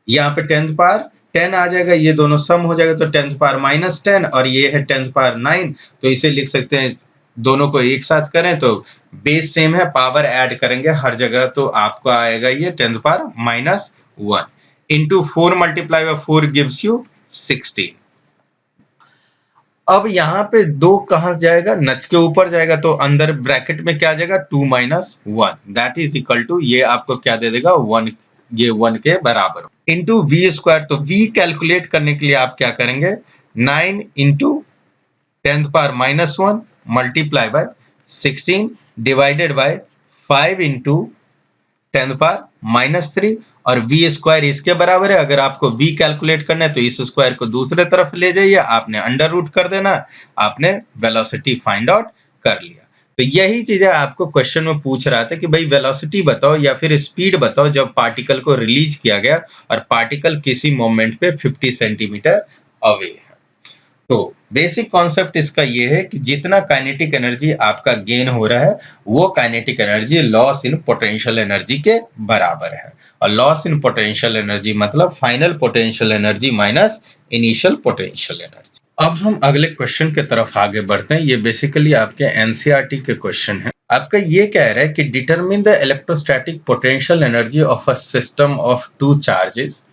A: यहाँ पे 10 आ जाएगा, ये दोनों सम हो जाएगा तो 10⁻10 और ये है 10⁻9। तो इसे लिख सकते हैं, दोनों को एक साथ करें तो बेस सेम है, पावर ऐड करेंगे हर जगह तो आपको आएगा ये 10⁻1 इंटू 4 × 4 गिव्स यू 16। अब यहाँ पे 2 कहां जाएगा, नच के ऊपर जाएगा तो अंदर ब्रैकेट में क्या आ जाएगा 2 - 1 दैट इज इक्वल टू ये आपको क्या दे देगा 1, ये 1 के बराबर इंटू V²। तो V कैलकुलेट करने के लिए आप क्या करेंगे 9 × 10⁻1 मल्टीप्लाई बाय 16 डिवाइडेड बाय 5 × 10⁻³ और V² इसके बराबर है। अगर आपको V कैलकुलेट करना है तो इस स्क्वायर को दूसरे तरफ ले जाइए, आपने अंडर रूट कर देना, आपने वेलोसिटी फाइंड आउट कर लिया। तो यही चीजें आपको क्वेश्चन में पूछ रहा था कि भाई वेलोसिटी बताओ या फिर स्पीड बताओ जब पार्टिकल को रिलीज किया गया और पार्टिकल किसी मोमेंट पे 50 सेंटीमीटर अवे है। तो बेसिक कॉन्सेप्ट इसका ये है कि जितना काइनेटिक एनर्जी आपका गेन हो रहा है वो kinetic energy loss in potential energy के बराबर है। और लॉस इन पोटेंशियल एनर्जी मतलब final potential energy minus initial potential energy. अब हम अगले क्वेश्चन के तरफ आगे बढ़ते हैं। ये बेसिकली आपके एनसीईआरटी के क्वेश्चन है। आपका ये कह रहा है कि determine the electrostatic potential energy of a system of 2 charges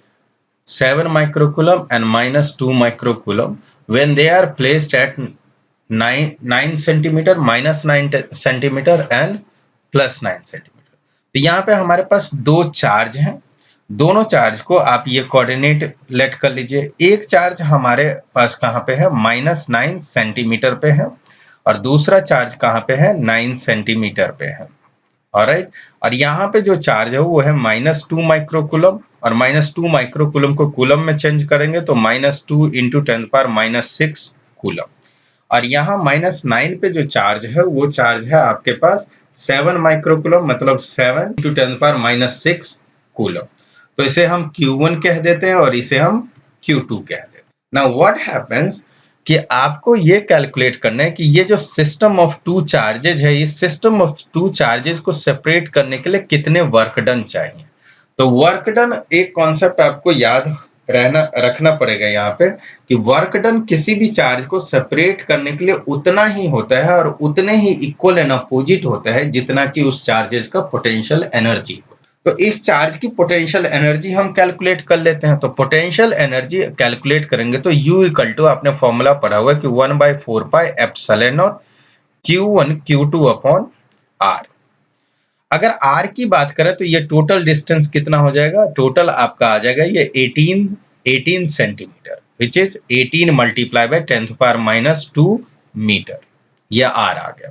A: 7 microcoulomb and -2 microcoulomb when they are placed at 9 centimeter, -9 centimetre and +9 centimetre. तो यहाँ पे हमारे पास 2 चार्ज हैं, दोनों चार्ज को आप ये कोऑर्डिनेट लेट कर लीजिए। एक चार्ज हमारे पास कहाँ पे है -9 सेंटीमीटर पे है और दूसरा चार्ज कहाँ पे है 9 सेंटीमीटर पे है। ऑलराइट, और यहाँ पे जो चार्ज है वो है -2 माइक्रोकूलम और -2 माइक्रोकूलम को कूलम में चेंज करेंगे तो -2 × 10⁻6 कूलम। और यहाँ -9 पे जो चार्ज है वो चार्ज है आपके पास 7 माइक्रोकूलम मतलब 7 × 10⁻6 कूलम। तो इसे हम Q1 कह देते हैं और इसे हम Q2 कह देते हैं। नाउ व्हाट हैपेंस कि आपको ये कैलकुलेट करना है कि ये जो सिस्टम ऑफ 2 चार्जेज है, इस सिस्टम ऑफ 2 चार्जेस को सेपरेट करने के लिए कितने वर्क डन चाहिए। तो वर्क डन एक कॉन्सेप्ट आपको याद रखना पड़ेगा यहाँ पे कि वर्क डन किसी भी चार्ज को सेपरेट करने के लिए उतना ही होता है और उतने ही इक्वल एंड अपोजिट होता है जितना कि उस चार्जेस का पोटेंशियल एनर्जी हो। तो इस चार्ज की पोटेंशियल एनर्जी हम कैलकुलेट कर लेते हैं। तो पोटेंशियल एनर्जी कैलकुलेट करेंगे तो U इक्वल टू, आपने फॉर्मूला पढ़ा हुआ है कि 1/4 pi epsilon not Q1 Q2 upon R। अगर R की बात करें तो ये टोटल डिस्टेंस कितना हो जाएगा, टोटल आपका आ जाएगा ये 18 centimetre, which is 18 multiply by 10⁻⁻2 metre, ये R आ गया।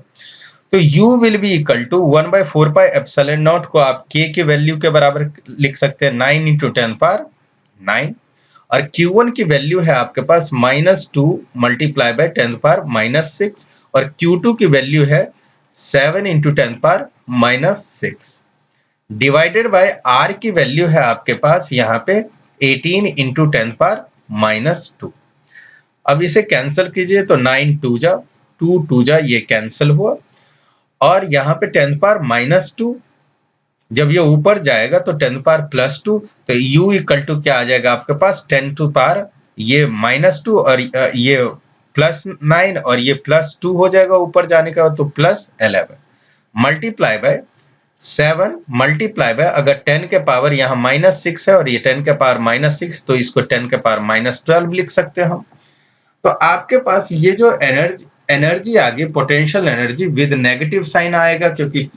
A: तो U will be equal to 1/4 pi epsilon naught को आप K के वैल्यू के बराबर लिख सकते हैं 9 × 10⁻9, और Q1 की वैल्यू है आपके पास -2 मल्टीप्लाई बाय 10⁻6, और Q2 की वैल्यू है 7 × 10⁻6 डिवाइडेड बाय R की वैल्यू है आपके पास यहाँ पे 18 × 10⁻2। अब इसे कैंसिल कीजिए तो 9 2 जा 2 2 जा, ये कैंसिल हुआ, और यहाँ पे 10⁻2 जब ये ऊपर जाएगा तो 10⁻+2, तो U इक्वल टू क्या आ जाएगा आपके पास 10⁻, ये -2 और ये +9 और ये +2 हो जाएगा ऊपर जाने का, तो +11 मल्टीप्लाई बाय 7 मल्टीप्लाई बाय, अगर 10 के पावर यहाँ -6 है और ये 10 के पावर -6, तो इसको 10 के पावर -12 लिख सकते हैं हम। तो आपके पास ये जो एनर्जी आ गई, potential energy with negative sign आएगा, क्योंकि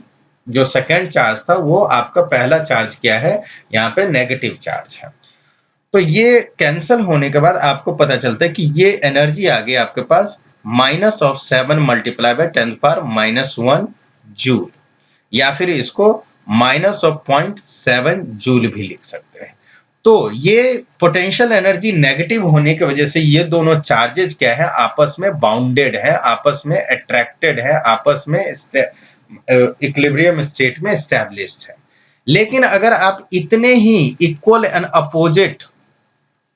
A: जो सेकेंड चार्ज था वो आपका पहला चार्ज क्या है, यहाँ पे नेगेटिव चार्ज है। तो ये कैंसिल होने के बाद आपको पता चलता है कि ये एनर्जी आ गई आपके पास -7 मल्टीप्लाई बाय 10⁻⁻1 जूल, या फिर इसको -0.7 जूल भी लिख सकते हैं। तो ये पोटेंशियल एनर्जी नेगेटिव होने की वजह से ये दोनों चार्जेज क्या है, आपस में बाउंडेड है, आपस में अट्रैक्टेड है, आपस में इक्विलिब्रियम स्टेट में एस्टैब्लिश्ड है। लेकिन अगर आप इतने ही equal and opposite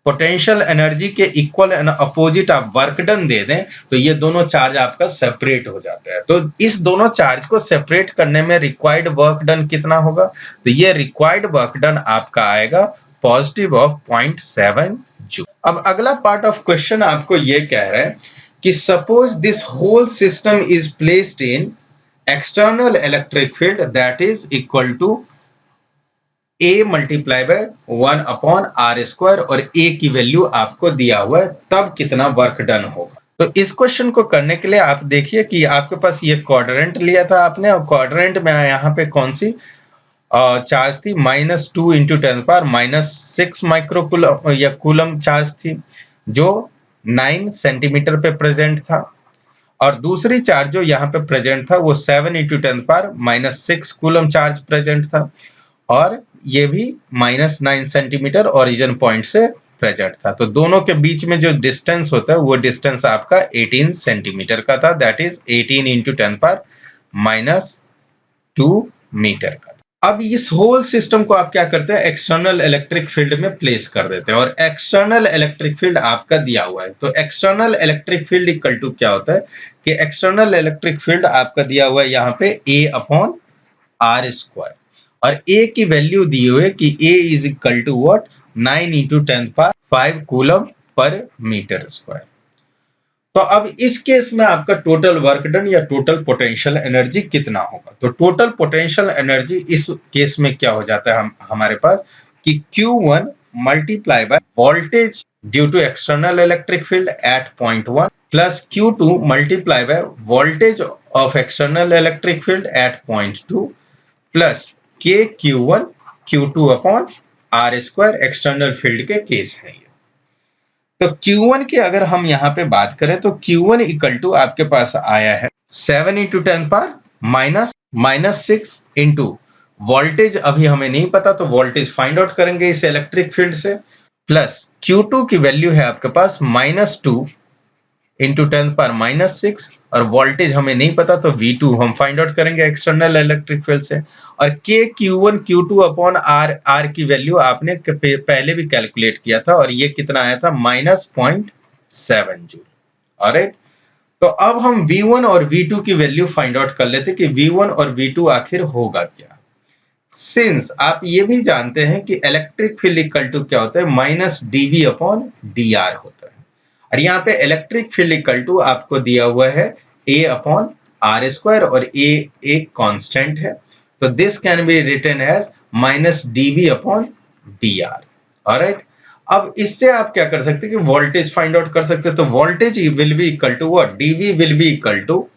A: potential energy के इक्वल एंड अपोजिट आप वर्क डन दे दें, तो ये दोनों चार्ज आपका सेपरेट हो जाता है। तो इस दोनों चार्ज को सेपरेट करने में रिक्वायर्ड वर्क डन कितना होगा, तो ये रिक्वायर्ड वर्क डन आपका आएगा पॉजिटिव ऑफ 0.7 जूल। अब अगला पार्ट ऑफ क्वेश्चन आपको ये कह रहा है कि suppose this whole system is placed in external electric field that is equal to A multiply by 1/r², और A की वैल्यू आपको दिया हुआ है, तब कितना वर्क डन होगा। तो इस क्वेश्चन को करने के लिए आप देखिए कि आपके पास ये क्वाड्रेंट लिया था आपने, और क्वाड्रेंट में यहाँ पे कौन सी चार्ज थी, -2 × 10⁻6 माइक्रोकूलम या कूलम चार्ज थी, जो 9 सेंटीमीटर पे प्रेजेंट था, और दूसरी चार्ज जो यहाँ पे प्रेजेंट था वो 7 × 10⁻6 कूलम चार्ज प्रेजेंट था, और ये भी -9 सेंटीमीटर ओरिजिन पॉइंट से प्रेजेंट था। तो दोनों के बीच में जो डिस्टेंस होता है वो डिस्टेंस आपका 18 सेंटीमीटर का था, दैट इज 18 × 10⁻2 मीटर का। अब इस होल सिस्टम को आप क्या करते हैं, एक्सटर्नल इलेक्ट्रिक फील्ड में प्लेस कर देते हैं, और एक्सटर्नल इलेक्ट्रिक फील्ड आपका दिया हुआ है। तो external electric field equal to क्या होता है कि एक्सटर्नल इलेक्ट्रिक फील्ड आपका दिया हुआ है यहाँ पे A/r², और A की वैल्यू दी हुई है कि A is equal to what, 9 × 10⁵ coulomb per metre square. तो अब इस केस में आपका टोटल वर्क डन या टोटल पोटेंशियल एनर्जी कितना होगा। तो टोटल पोटेंशियल एनर्जी इस केस में क्या हो जाता है हमारे पास कि Q1 multiply by voltage due to external electric field at point 1 plus Q2 multiply by voltage of external electric field at point 2 plus Q1 Q2 upon r² external field के केस है ये। तो Q1 की अगर हम यहाँ पे बात करें तो Q1 इक्वल टू आपके पास आया है 7 × 10⁻6 इंटू वोल्टेज, अभी हमें नहीं पता तो वोल्टेज फाइंड आउट करेंगे इस इलेक्ट्रिक फील्ड से, प्लस Q2 की वैल्यू है आपके पास -2 × 10⁻6, और वोल्टेज हमें नहीं पता तो V2 हम फाइंड आउट करेंगे एक्सटर्नल इलेक्ट्रिक फील्ड से, और Q1 Q2 अपॉन R की वैल्यू आपने पहले भी कैलकुलेट किया था, और ये कितना आया था, -0.7 जूल। ऑलराइट, तो अब हम V1 और V2 की वैल्यू फाइंड आउट कर लेते कि V1 और V2 आखिर होगा क्या। सिंस आप ये भी जानते हैं कि इलेक्ट्रिक फील्ड इक्वल टू क्या होता है, -dV/dr होता है, और यहाँ पे इलेक्ट्रिक फील्ड इक्वल टू आपको दिया हुआ है A/r², और A एक कांस्टेंट है, तो this can be written as minus dV upon dr। Alright, अब इससे आप क्या कर सकते हैं कि वोल्टेज फाइंड आउट कर सकते हैं। तो voltage will be equal to what, dV will be equal to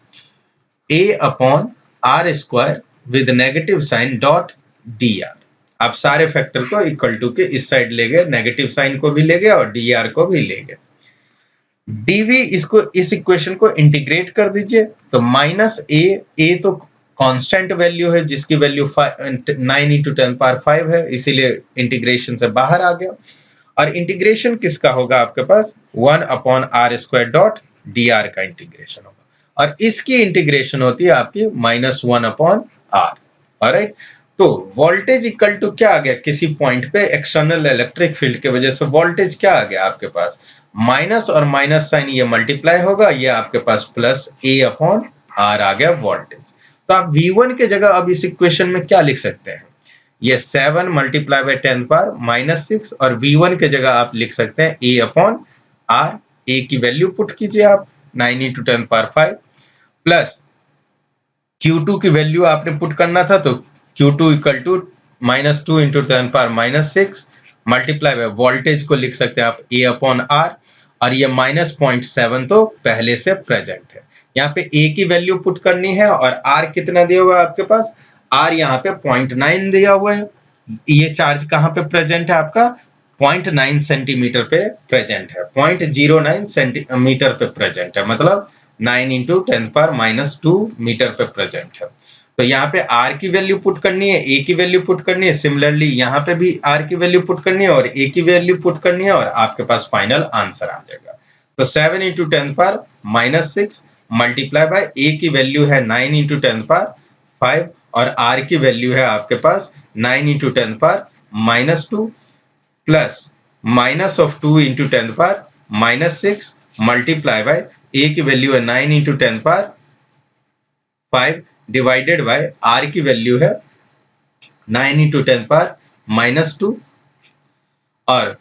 A: a upon r square with negative sign dot dr। आप सारे फैक्टर को इक्वल टू के इस साइड ले गए, नेगेटिव साइन को भी ले गए और dr को भी ले गए। dV इसको इस इक्वेशन को इंटीग्रेट कर दीजिए, तो माइनस a तो कांस्टेंट वैल्यू है जिसकी वैल्यू 9 इंटू 10 पावर 5 है, इसीलिए इंटीग्रेशन से बाहर आ गया। और इंटीग्रेशन किसका होगा आपके पास, 1 upon R square dot D R का इंटीग्रेशन होगा, और इसकी इंटीग्रेशन होती है आपकी -1 अपॉन आर। ऑलराइट, तो वोल्टेज इक्वल टू क्या आ गया, किसी पॉइंट पे एक्सटर्नल इलेक्ट्रिक फील्ड की वजह से वोल्टेज क्या आ गया आपके पास, माइनस और माइनस साइन ये मल्टीप्लाई होगा, ये आपके पास प्लस a अपॉन आर आ गया वोल्टेज। तो आप V1 के जगह अब इस इक्वेशन में क्या लिख सकते हैं, ये 7 मल्टीप्लाई बाय 10 पावर -6, और V1 के जगह आप लिख सकते हैं a अपॉन आर। a की वैल्यू पुट कीजिए आप 9 इंटू 10 पावर 5, प्लस Q2 की वैल्यू आपने पुट करना था, तो Q2 equal to -2 into 10 power -6 multiply by voltage को लिख सकते हैं आप a अपॉन आर, और ये -0.7 तो पहले से प्रेजेंट है। यहाँ पे a की वैल्यू पुट करनी है, और r कितना दिया हुआ है आपके पास, r यहाँ पे 0.9 दिया हुआ है। ये चार्ज कहाँ पे प्रेजेंट है आपका, 0.9 सेंटीमीटर पे प्रेजेंट है, 0.09 सेंटीमीटर पे प्रेजेंट है, मतलब 9 इंटू 10 पावर -2 मीटर पे प्रेजेंट है। तो यहाँ पे r की वैल्यू पुट करनी है, a की वैल्यू पुट करनी है, सिमिलरली यहाँ पे भी r की वैल्यू पुट करनी है और a की वैल्यू पुट करनी है, और आपके पास फाइनल आंसर आ जाएगा। तो 7 into 10 power -6 multiply by a की वैल्यू है 9 इंटू 10 पावर 5, और r की वैल्यू है आपके पास 9 into 10 power -2, plus minus of 2 into 10 power -6 multiply by a की वैल्यू है 9 into 10 power 5 divided by r की वैल्यू है 9 इंटू 10 पावर -2, और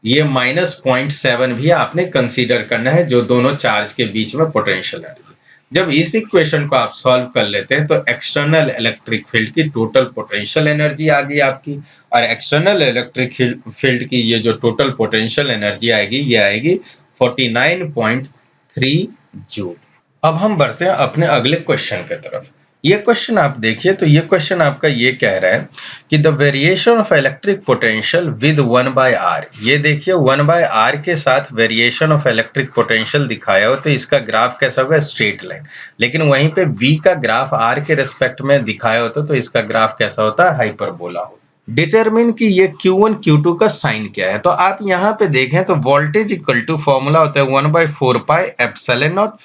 A: ये -0.7 भी आपने कंसीडर करना है, जो दोनों चार्ज के बीच में पोटेंशियल एनर्जी। जब इस इक्वेशन को आप सॉल्व कर लेते हैं, तो एक्सटर्नल इलेक्ट्रिक फील्ड की टोटल पोटेंशियल एनर्जी आ गई आपकी, और एक्सटर्नल इलेक्ट्रिक फील्ड की ये जो टोटल पोटेंशियल एनर्जी आएगी, ये आएगी 49.3 जूल। अब हम बढ़ते हैं अपने अगले क्वेश्चन की तरफ। ये क्वेश्चन आप देखिए, तो ये क्वेश्चन आपका ये कह रहा है कि the variation of electric potential with 1/r। ये देखिए 1/r के साथ वेरिएशन ऑफ इलेक्ट्रिक पोटेंशियल दिखाया हो, तो इसका ग्राफ कैसा होगा, स्ट्रेट लाइन। लेकिन वहीं पे v का ग्राफ r के रिस्पेक्ट में दिखाया होता, तो इसका ग्राफ कैसा होता है, हाइपरबोला हो। डिटरमिन कि ये Q1 Q2 का साइन क्या है, तो आप यहाँ पे देखें तो वोल्टेज इक्वल टू फॉर्मूला होता है 1/4 pi epsilon not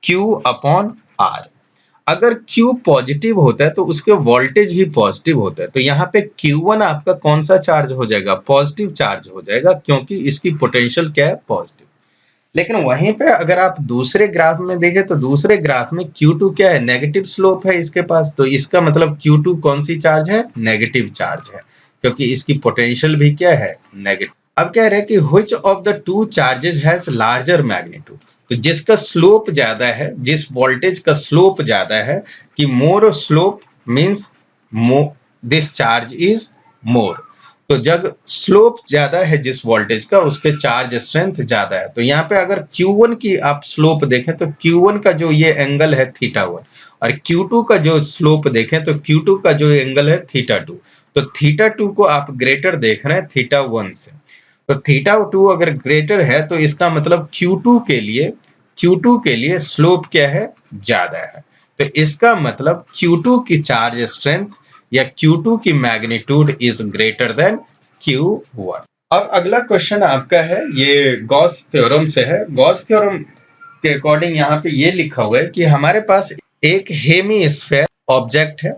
A: Q upon R। अगर Q पॉजिटिव होता है तो उसके वोल्टेज भी पॉजिटिव होता है, तो यहाँ पे Q1 आपका कौन सा चार्ज हो जाएगा, पॉजिटिव चार्ज हो जाएगा, क्योंकि इसकी पोटेंशियल क्या है, पॉजिटिव। लेकिन वहीं पे अगर आप दूसरे ग्राफ में देखें, तो दूसरे ग्राफ में Q2 क्या है, नेगेटिव स्लोप है इसके पास, तो इसका मतलब Q2 कौन सी चार्ज है, नेगेटिव चार्ज है, क्योंकि इसकी पोटेंशियल भी क्या है, नेगेटिव। अब कह रहे हैं कि which of the two charges has larger magnitude, तो जिसका स्लोप ज्यादा है, जिस वोल्टेज का स्लोप ज्यादा है, कि more slope means this charge is more, तो जब स्लोप ज्यादा है जिस वोल्टेज का, उसके चार्ज स्ट्रेंथ ज्यादा है। तो यहाँ पे अगर Q1 की आप स्लोप देखें, तो Q1 का जो ये एंगल है θ1, और Q2 का जो स्लोप देखें तो Q2 का जो एंगल है θ2, तो θ2 को आप ग्रेटर देख रहे हैं θ1 से, तो θ2 अगर ग्रेटर है, तो इसका मतलब Q2 के लिए स्लोप क्या है, ज्यादा है, तो इसका मतलब Q2 की चार्ज स्ट्रेंथ या Q2 की magnitude is greater than Q1। अब अगला क्वेश्चन आपका है, ये गॉस थ्योरम से है। गॉस थ्योरम के अकॉर्डिंग यहाँ पे ये लिखा हुआ है कि हमारे पास एक हेमीस्फीयर ऑब्जेक्ट है,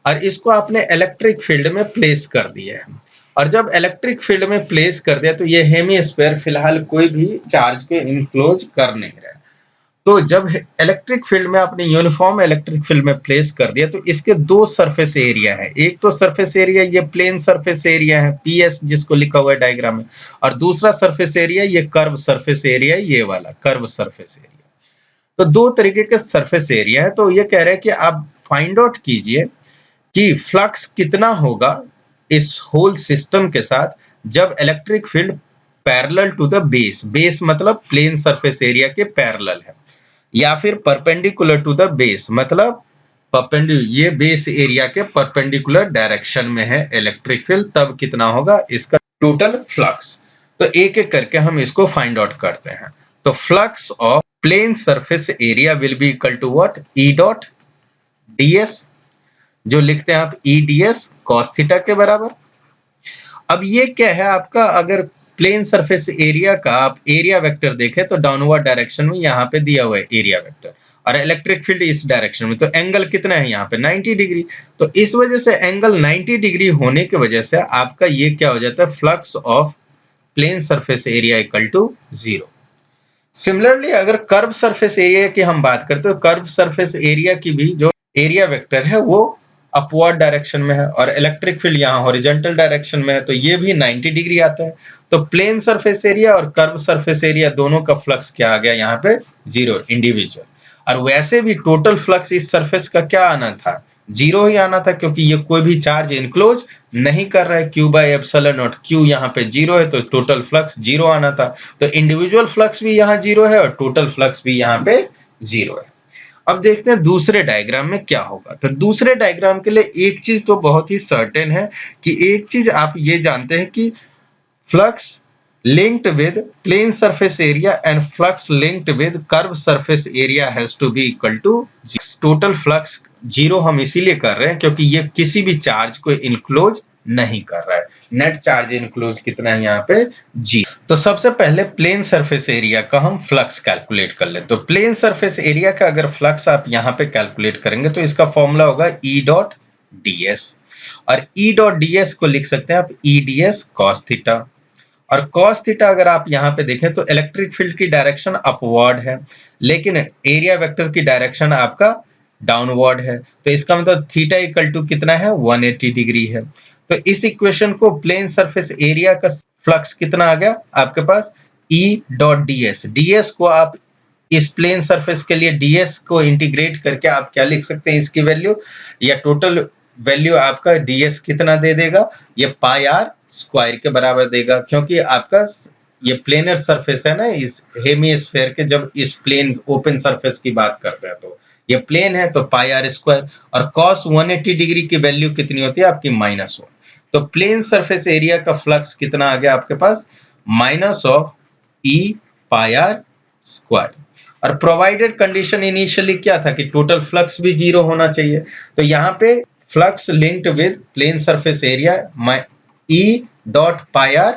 A: और इसको आपने इलेक्ट्रिक फील्ड में प्लेस कर दिया है, और जब इलेक्ट्रिक फील्ड में प्लेस कर दिया, तो ये हेमीस्फीयर फिलहाल कोई भी चार्ज को इनक्लोज कर नहीं रहा है। तो जब इलेक्ट्रिक फील्ड में आपने यूनिफॉर्म इलेक्ट्रिक फील्ड में प्लेस कर दिया, तो इसके दो सरफेस एरिया है, एक तो सरफेस एरिया ये प्लेन सरफेस एरिया है PS जिसको लिखा हुआ है डायग्राम में, और दूसरा सरफेस एरिया ये कर्व सरफेस एरिया, ये वाला कर्व सरफेस एरिया। तो दो तरीके के सरफेस एरिया है। तो ये कह रहे हैं कि आप फाइंड आउट कीजिए कि फ्लक्स कितना होगा इस होल सिस्टम के साथ जब electric field parallel to the base, base मतलब प्लेन सरफेस एरिया के पैरेलल है, या फिर परपेंडिकुलर टू द बेस मतलब ये बेस एरिया के परपेंडिकुलर डायरेक्शन में है इलेक्ट्रिक फील्ड, तब कितना होगा इसका टोटल फ्लक्स। तो एक एक करके हम इसको फाइंड आउट करते हैं। तो flux of plane surface area will be equal to what, E dot ds, जो लिखते हैं आप ई ds cos थीटा के बराबर। अब ये क्या है आपका, अगर प्लेन सरफेस एरिया का आप एरिया वेक्टर देखें तो डाउनवर्ड डायरेक्शन में यहाँ पे दिया हुआ है एरिया वेक्टर, और इलेक्ट्रिक फील्ड इस डायरेक्शन में, तो एंगल कितना है यहाँ पे 90 डिग्री। तो इस वजह से एंगल 90 डिग्री होने की वजह से आपका ये क्या हो जाता है, flux of plane surface area equal to 0। Similarly अगर कर्व सरफेस एरिया की हम बात करते हैं तो कर्व सरफेस एरिया की भी जो एरिया वेक्टर है वो अपवर्ड डायरेक्शन में है और इलेक्ट्रिक फील्ड यहाँ हॉरिजॉन्टल डायरेक्शन में है, तो ये भी 90 डिग्री आता है। तो प्लेन सरफेस एरिया और कर्व सरफेस एरिया दोनों का फ्लक्स क्या आ गया यहाँ पे 0 इंडिविजुअल। और वैसे भी टोटल फ्लक्स इस सरफेस का क्या आना था, 0 ही आना था, क्योंकि ये कोई भी चार्ज इनक्लोज नहीं कर रहा है, Q by epsilon not, Q यहाँ पे 0 है तो टोटल फ्लक्स 0 आना था। तो इंडिविजुअल फ्लक्स भी यहाँ 0 है और टोटल फ्लक्स भी यहाँ पे 0 है। अब देखते हैं दूसरे डायग्राम में क्या होगा। तो दूसरे डायग्राम के लिए एक चीज तो बहुत ही सर्टेन है कि एक चीज आप ये जानते हैं कि flux linked with plane surface area and flux linked with curved surface area has to be equal to 0. Total flux 0 हम इसीलिए कर रहे हैं क्योंकि ये किसी भी चार्ज को इनक्लोज नहीं कर रहा है। नेट चार्ज इनक्लोज कितना है यहाँ पे 0। तो सबसे पहले प्लेन सरफेस एरिया का हम फ्लक्स कैलकुलेट कर ले। तो प्लेन सरफेस एरिया का अगर फ्लक्स आप यहाँ पे कैलकुलेट करेंगे तो इसका फॉर्मूला होगा E डॉट ds, और E डॉट ds को लिख सकते हैं आप E ds cos थीटा। और cos थीटा अगर आप यहाँ पे देखें तो इलेक्ट्रिक फील्ड की डायरेक्शन अपवर्ड है, लेकिन एरिया वेक्टर की डायरेक्शन आपका डाउनवर्ड है, तो इसका मतलब थीटा इक्वल टू कितना है 180 डिग्री है। तो इस इक्वेशन को प्लेन सरफेस एरिया का फ्लक्स कितना आ गया आपके पास E डॉट ds, ds को आप इस प्लेन सरफेस के लिए ds को इंटीग्रेट करके आप क्या लिख सकते हैं, इसकी वैल्यू या टोटल वैल्यू आपका ds कितना दे देगा, ये पाई आर स्क्वायर के बराबर देगा, क्योंकि आपका ये प्लेनर सरफेस है ना इस हेमिस्फीयर के, जब इस प्लेन ओपन सरफेस की बात करते हैं तो ये प्लेन है तो पाई आर स्क्वायर, और cos 180 डिग्री की वैल्यू कितनी होती है आपकी -1। तो प्लेन सरफेस एरिया का फ्लक्स कितना आ गया आपके पास -e पाई आर स्क्वायर। और प्रोवाइडेड कंडीशन इनिशियली क्या था कि टोटल फ्लक्स भी 0 होना चाहिए, तो यहाँ पे flux linked with plane surface area E dot pi R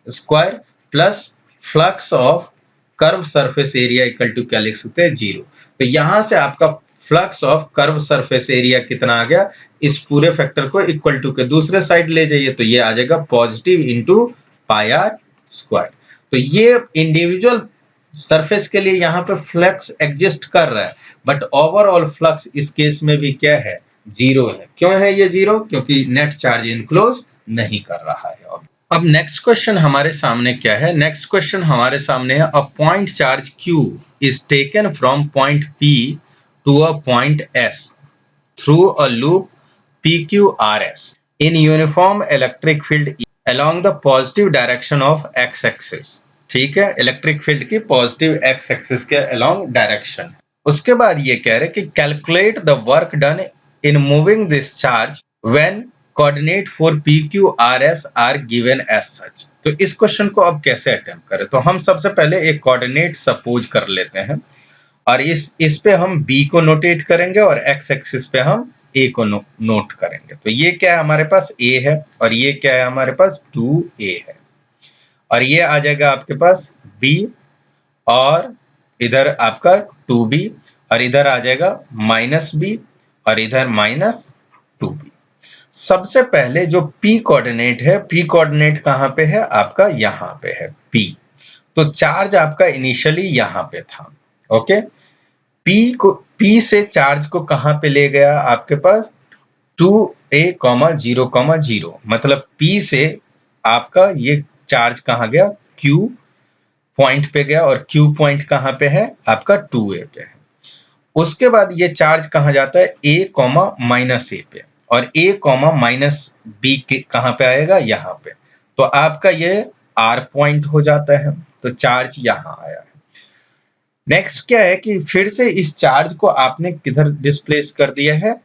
A: square plus flux of curve surface area equal to क्या लिख सकते हैं 0। तो यहां से आपका flux of curve surface area कितना आ गया, इस पूरे फैक्टर को इक्वल टू के दूसरे साइड ले जाइए तो ये आ जाएगा positive into pi R square. तो ये इंडिविजुअल सरफेस के लिए यहाँ पे फ्लक्स एग्जिस्ट कर रहा है, बट ओवरऑल फ्लक्स इस केस में भी क्या है 0 है। क्यों है ये 0, क्योंकि नेट चार्ज इनक्लोज नहीं कर रहा है। अब नेक्स्ट क्वेश्चन हमारे सामने क्या है, नेक्स्ट क्वेश्चन हमारे सामने है a point charge Q is taken from point P to a point S through a loop PQRS in uniform electric field along the positive direction of x axis. ठीक है, electric field की positive x axis के along direction. उसके बाद ये कह रहे कि calculate the work done in moving this charge when coordinate for PQRS are given as such. तो इस क्वेश्चन को अब कैसे अटेम्प्ट करें, तो हम सबसे पहले एक कोऑर्डिनेट सपोज कर लेते हैं और इस पे हम B को नोटेट करेंगे और x एक्सिस पे हम A को नोट करेंगे। तो ये क्या है हमारे पास A है और ये क्या है हमारे पास 2A है, और ये आ जाएगा आपके पास B और इधर आपका 2B और इधर आ जाएगा -B और इधर -2B। सबसे पहले जो P कोऑर्डिनेट है, P कोऑर्डिनेट कहाँ पे है आपका, यहाँ पे है P। तो चार्ज आपका इनिशियली यहाँ पे था। ओके, P से चार्ज को कहाँ पे ले गया आपके पास 2A, 0,0, मतलब P से आपका ये चार्ज कहाँ गया Q पॉइंट पे गया और Q पॉइंट कहाँ पे है आपका 2A पे है। उसके बाद ये चार्ज कहाँ जाता है A, -A पे, और a कॉमा माइनस बी कहाँ पे आएगा, यहाँ पे। तो आपका ये r पॉइंट हो जाता है, तो चार्ज यहाँ आया है। नेक्स्ट क्या है कि फिर से इस चार्ज को आपने किधर डिस्प्लेस कर दिया है,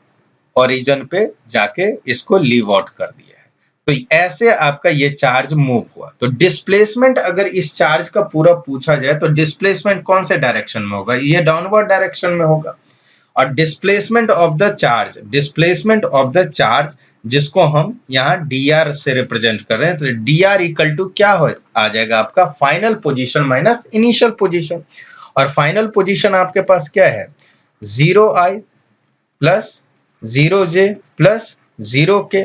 A: ओरिजिन पे जाके इसको लीव आउट कर दिया है। तो ऐसे आपका ये चार्ज मूव हुआ। तो डिस्प्लेसमेंट अगर इस चार्ज का पूरा पूछा जाए तो डिस्प्लेसमेंट कौन से डायरेक्शन में होगा, ये डाउनवर्ड डायरेक्शन में होगा। और डिस्प्लेसमेंट ऑफ द चार्ज जिसको हम यहाँ dr से रिप्रेजेंट कर रहे हैं, तो dr इक्वल टू क्या हो आ जाएगा आपका final position minus initial position. और फाइनल पोजीशन आपके पास क्या है, 0i plus 0j plus 0k,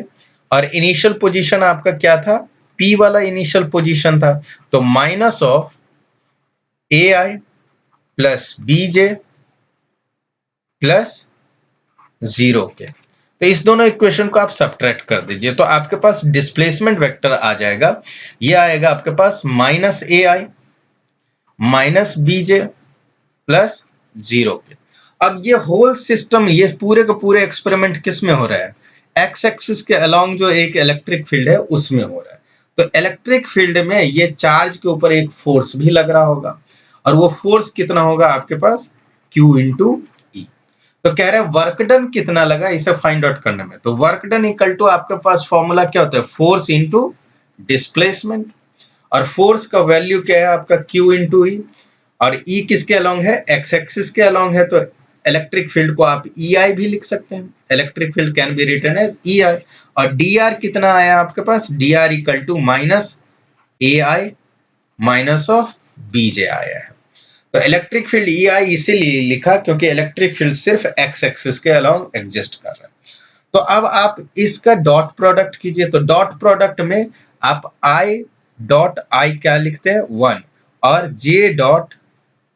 A: और इनिशियल पोजीशन आपका क्या था, p वाला इनिशियल पोजीशन था, तो minus of ai plus bj plus 0k। तो इस दोनों इक्वेशन को आप सब्ट्रैक्ट कर दीजिए, तो आपके पास डिस्प्लेसमेंट वेक्टर आ जाएगा, ये आएगा आपके पास minus ai minus bj plus 0k। अब ये होल सिस्टम, ये पूरे का पूरे एक्सपेरिमेंट किस में हो रहा है, एक्स एक्सिस के अलोंग जो एक इलेक्ट्रिक फील्ड है उसमें हो रहा है। तो इलेक्ट्रिक फील्ड में ये चार्ज के ऊपर एक फोर्स भी लग रहा होगा, और वो फोर्स कितना होगा आपके पास, Q इंटू ई। तो कह रहे हैं वर्क डन कितना लगा इसे फाइंड आउट करने में, तो वर्क डन इक्वल टू आपके पास फॉर्मूला क्या होता है, फोर्स इंटू डिस्प्लेसमेंट, और फोर्स का वैल्यू क्या है आपका Q इंटू ई, और E किसके अलोंग है, एक्स एक्सिस के अलोंग है। तो इलेक्ट्रिक फील्ड को आप EI भी लिख सकते हैं, electric field can be written as EI। और DR कितना आया आपके पास, DR equal to minus AI minus of BJ आया है। तो इलेक्ट्रिक फील्ड EI इसीलिए लिखा क्योंकि इलेक्ट्रिक फील्ड सिर्फ एक्स एक्सिस के अलोंग एग्जिस्ट कर रहा है। तो अब आप इसका डॉट प्रोडक्ट कीजिए, तो डॉट प्रोडक्ट में आप I डॉट I क्या लिखते हैं 1, और J डॉट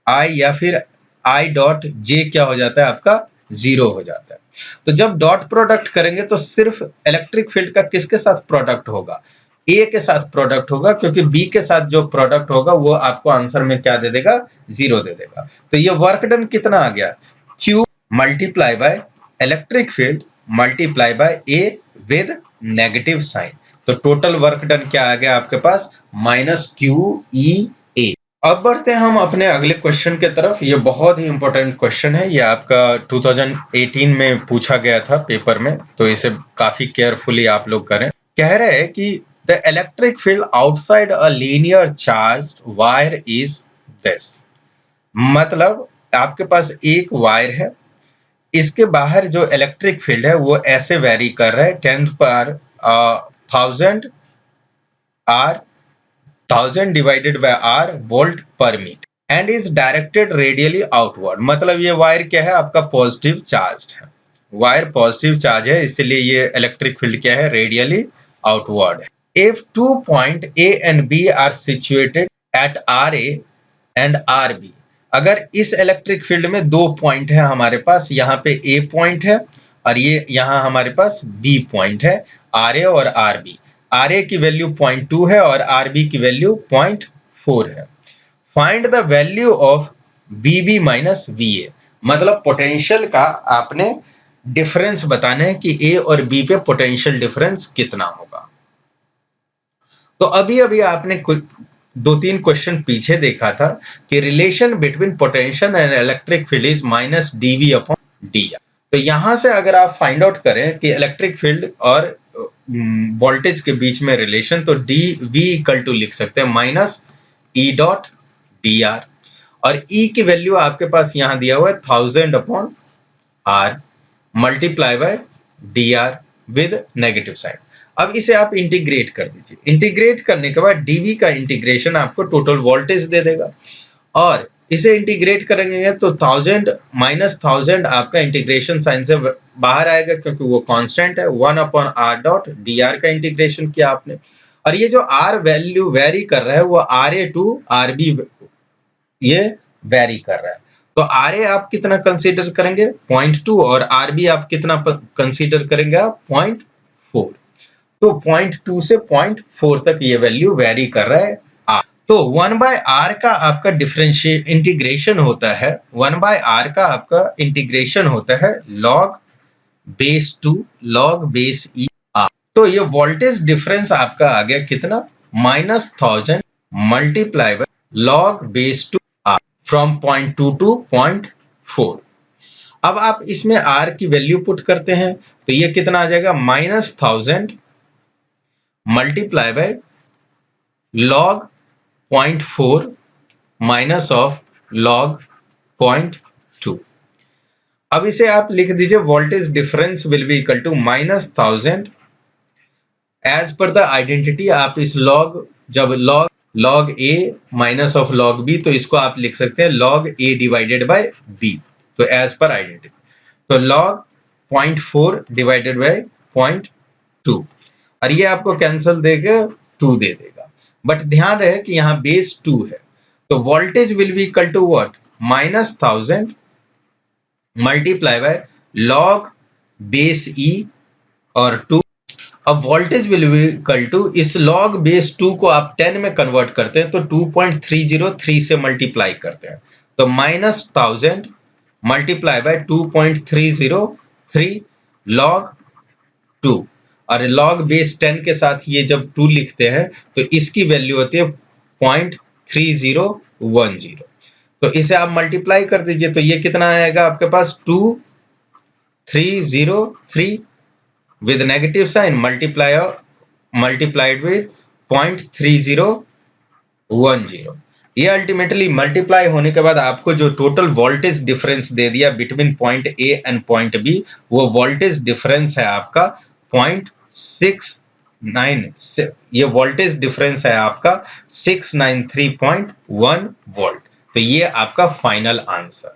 A: I या फिर I डॉट J क्या हो जाता है आपका 0 हो जाता है। तो जब डॉट प्रोडक्ट करेंगे तो सिर्फ इलेक्ट्रिक फील्ड का किसके साथ प्रोडक्ट होगा, A के साथ प्रोडक्ट होगा, क्योंकि B के साथ जो प्रोडक्ट होगा वो आपको आंसर में क्या दे देगा, 0 दे देगा। तो ये वर्क डन कितना आ गया, Q multiply by electric field multiply by A with negative sign. तो टोटल वर्क डन क्या आ गया आपके पास, माइनस QEA। अब बढ़ते हैं हम अपने अगले क्वेश्चन के तरफ। ये बहुत ही इंपॉर्टेंट क्वेश्चन है, ये आपका 2018 में पूछा गया था पेपर में, तो इसे काफी केयरफुली आप लोग करें। कह रहे हैं कि the electric field outside a linear charge wire is this. मतलब आपके पास एक वायर है, इसके बाहर जो इलेक्ट्रिक फील्ड है वो ऐसे वेरी कर रहा है 10 पर 1000 R 1000 divided by R volt per metre and is directed radially outward. मतलब ये वायर क्या है आपका पॉजिटिव चार्ज है, वायर पॉजिटिव चार्ज है, इसलिए ये इलेक्ट्रिक फील्ड क्या है, रेडियली आउटवर्ड है। If 2 point A and B are situated at RA and RB, अगर इस इलेक्ट्रिक फील्ड में 2 पॉइंट है हमारे पास, यहाँ पे A पॉइंट है और ये यहाँ हमारे पास B पॉइंट है, RA और RB। RA की वैल्यू 0.2 है और RB की वैल्यू 0.4 है। Find the value of VB minus VA। मतलब पोटेंशियल का आपने डिफरेंस बताना है कि A और B पे पोटेंशियल डिफरेंस कितना होगा। तो अभी अभी आपने कुछ 2-3 क्वेश्चन पीछे देखा था कि relation between potential and electric field is minus dV upon dr। तो यहां से अगर आप फाइंड आउट करें कि इलेक्ट्रिक फील्ड और वोल्टेज के बीच में रिलेशन, तो dV इक्वल टू लिख सकते हैं माइनस E डॉट dr, और E की वैल्यू आपके पास यहां दिया हुआ है 1000 upon R multiply by dr with negative sign. अब इसे आप इंटीग्रेट कर दीजिए, इंटीग्रेट करने के बाद dV का इंटीग्रेशन आपको टोटल वोल्टेज दे देगा, और इसे इंटीग्रेट करेंगे तो 1000 माइनस 1000 आपका इंटीग्रेशन साइन से बाहर आएगा क्योंकि वो कांस्टेंट है, 1 अपॉन R डॉट dr का इंटीग्रेशन किया आपने, और ये जो R वैल्यू वेरी कर रहा है वो RA टू RB ये वेरी कर रहा है। तो RA आप कितना कंसीडर करेंगे 0.2, और RB आप कितना कंसीडर करेंगे आप 0.4। तो 0.2 से 0.4 तक ये वैल्यू वेरी कर रहा है R। तो 1/R का आपका डिफरेंशिएट इंटीग्रेशन होता है, 1/R का आपका इंटीग्रेशन होता है log base 2 log base e r. तो ये वोल्टेज डिफरेंस आपका आ गया कितना, -1000 multiply by log base 2 r from 0.2 to 0.4। अब आप इसमें R की वैल्यू पुट करते हैं तो ये कितना आ जाएगा, -1000 multiply by log 0.4 minus of log 0.2। अब इसे आप लिख दीजिए voltage difference will be equal to -1000 as per the identity. आप इस जब log a minus of log b, तो इसको आप लिख सकते हैं log a divided by b। तो एज पर आइडेंटिटी तो log 0.4 डिवाइडेड बाय 0.2 और ये आपको कैंसल देगा 2 दे देगा। बट ध्यान रहे कि यहाँ बेस 2 है तो voltage will be equal to what, -1000 multiply by log base e और 2। अब voltage will be equal to, इस log बेस 2 को आप 10 में कन्वर्ट करते हैं तो 2.303 से मल्टीप्लाई करते हैं तो -1000 मल्टीप्लाई बाय 2.303 log 2 और log बेस 10 के साथ ये जब 2 लिखते हैं तो इसकी वैल्यू होती है 0.3010। तो इसे आप मल्टीप्लाई कर दीजिए तो ये कितना आएगा आपके पास, 2303 with negative sign multiplied with 0.3010। ये अल्टीमेटली मल्टीप्लाई होने के बाद आपको जो टोटल वोल्टेज डिफरेंस दे दिया between point A and point B, वो वोल्टेज डिफरेंस है आपका 0.69। ये वोल्टेज डिफरेंस है आपका 693.1 वोल्ट। तो ये आपका final answer.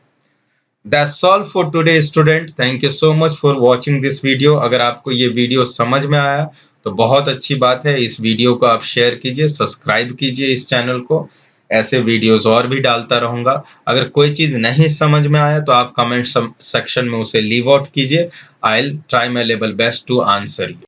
A: That's all for today student. Thank you so much for watching this video. अगर आपको ये वीडियो समझ में आया तो बहुत अच्छी बात है। इस वीडियो को आप शेयर कीजिए, सब्सक्राइब कीजिए इस चैनल को, ऐसे वीडियोस और भी डालता रहूंगा। अगर कोई चीज नहीं समझ में आया तो आप कमेंट सेक्शन में उसे लीव आउट कीजिए। I will try my level best to answer you.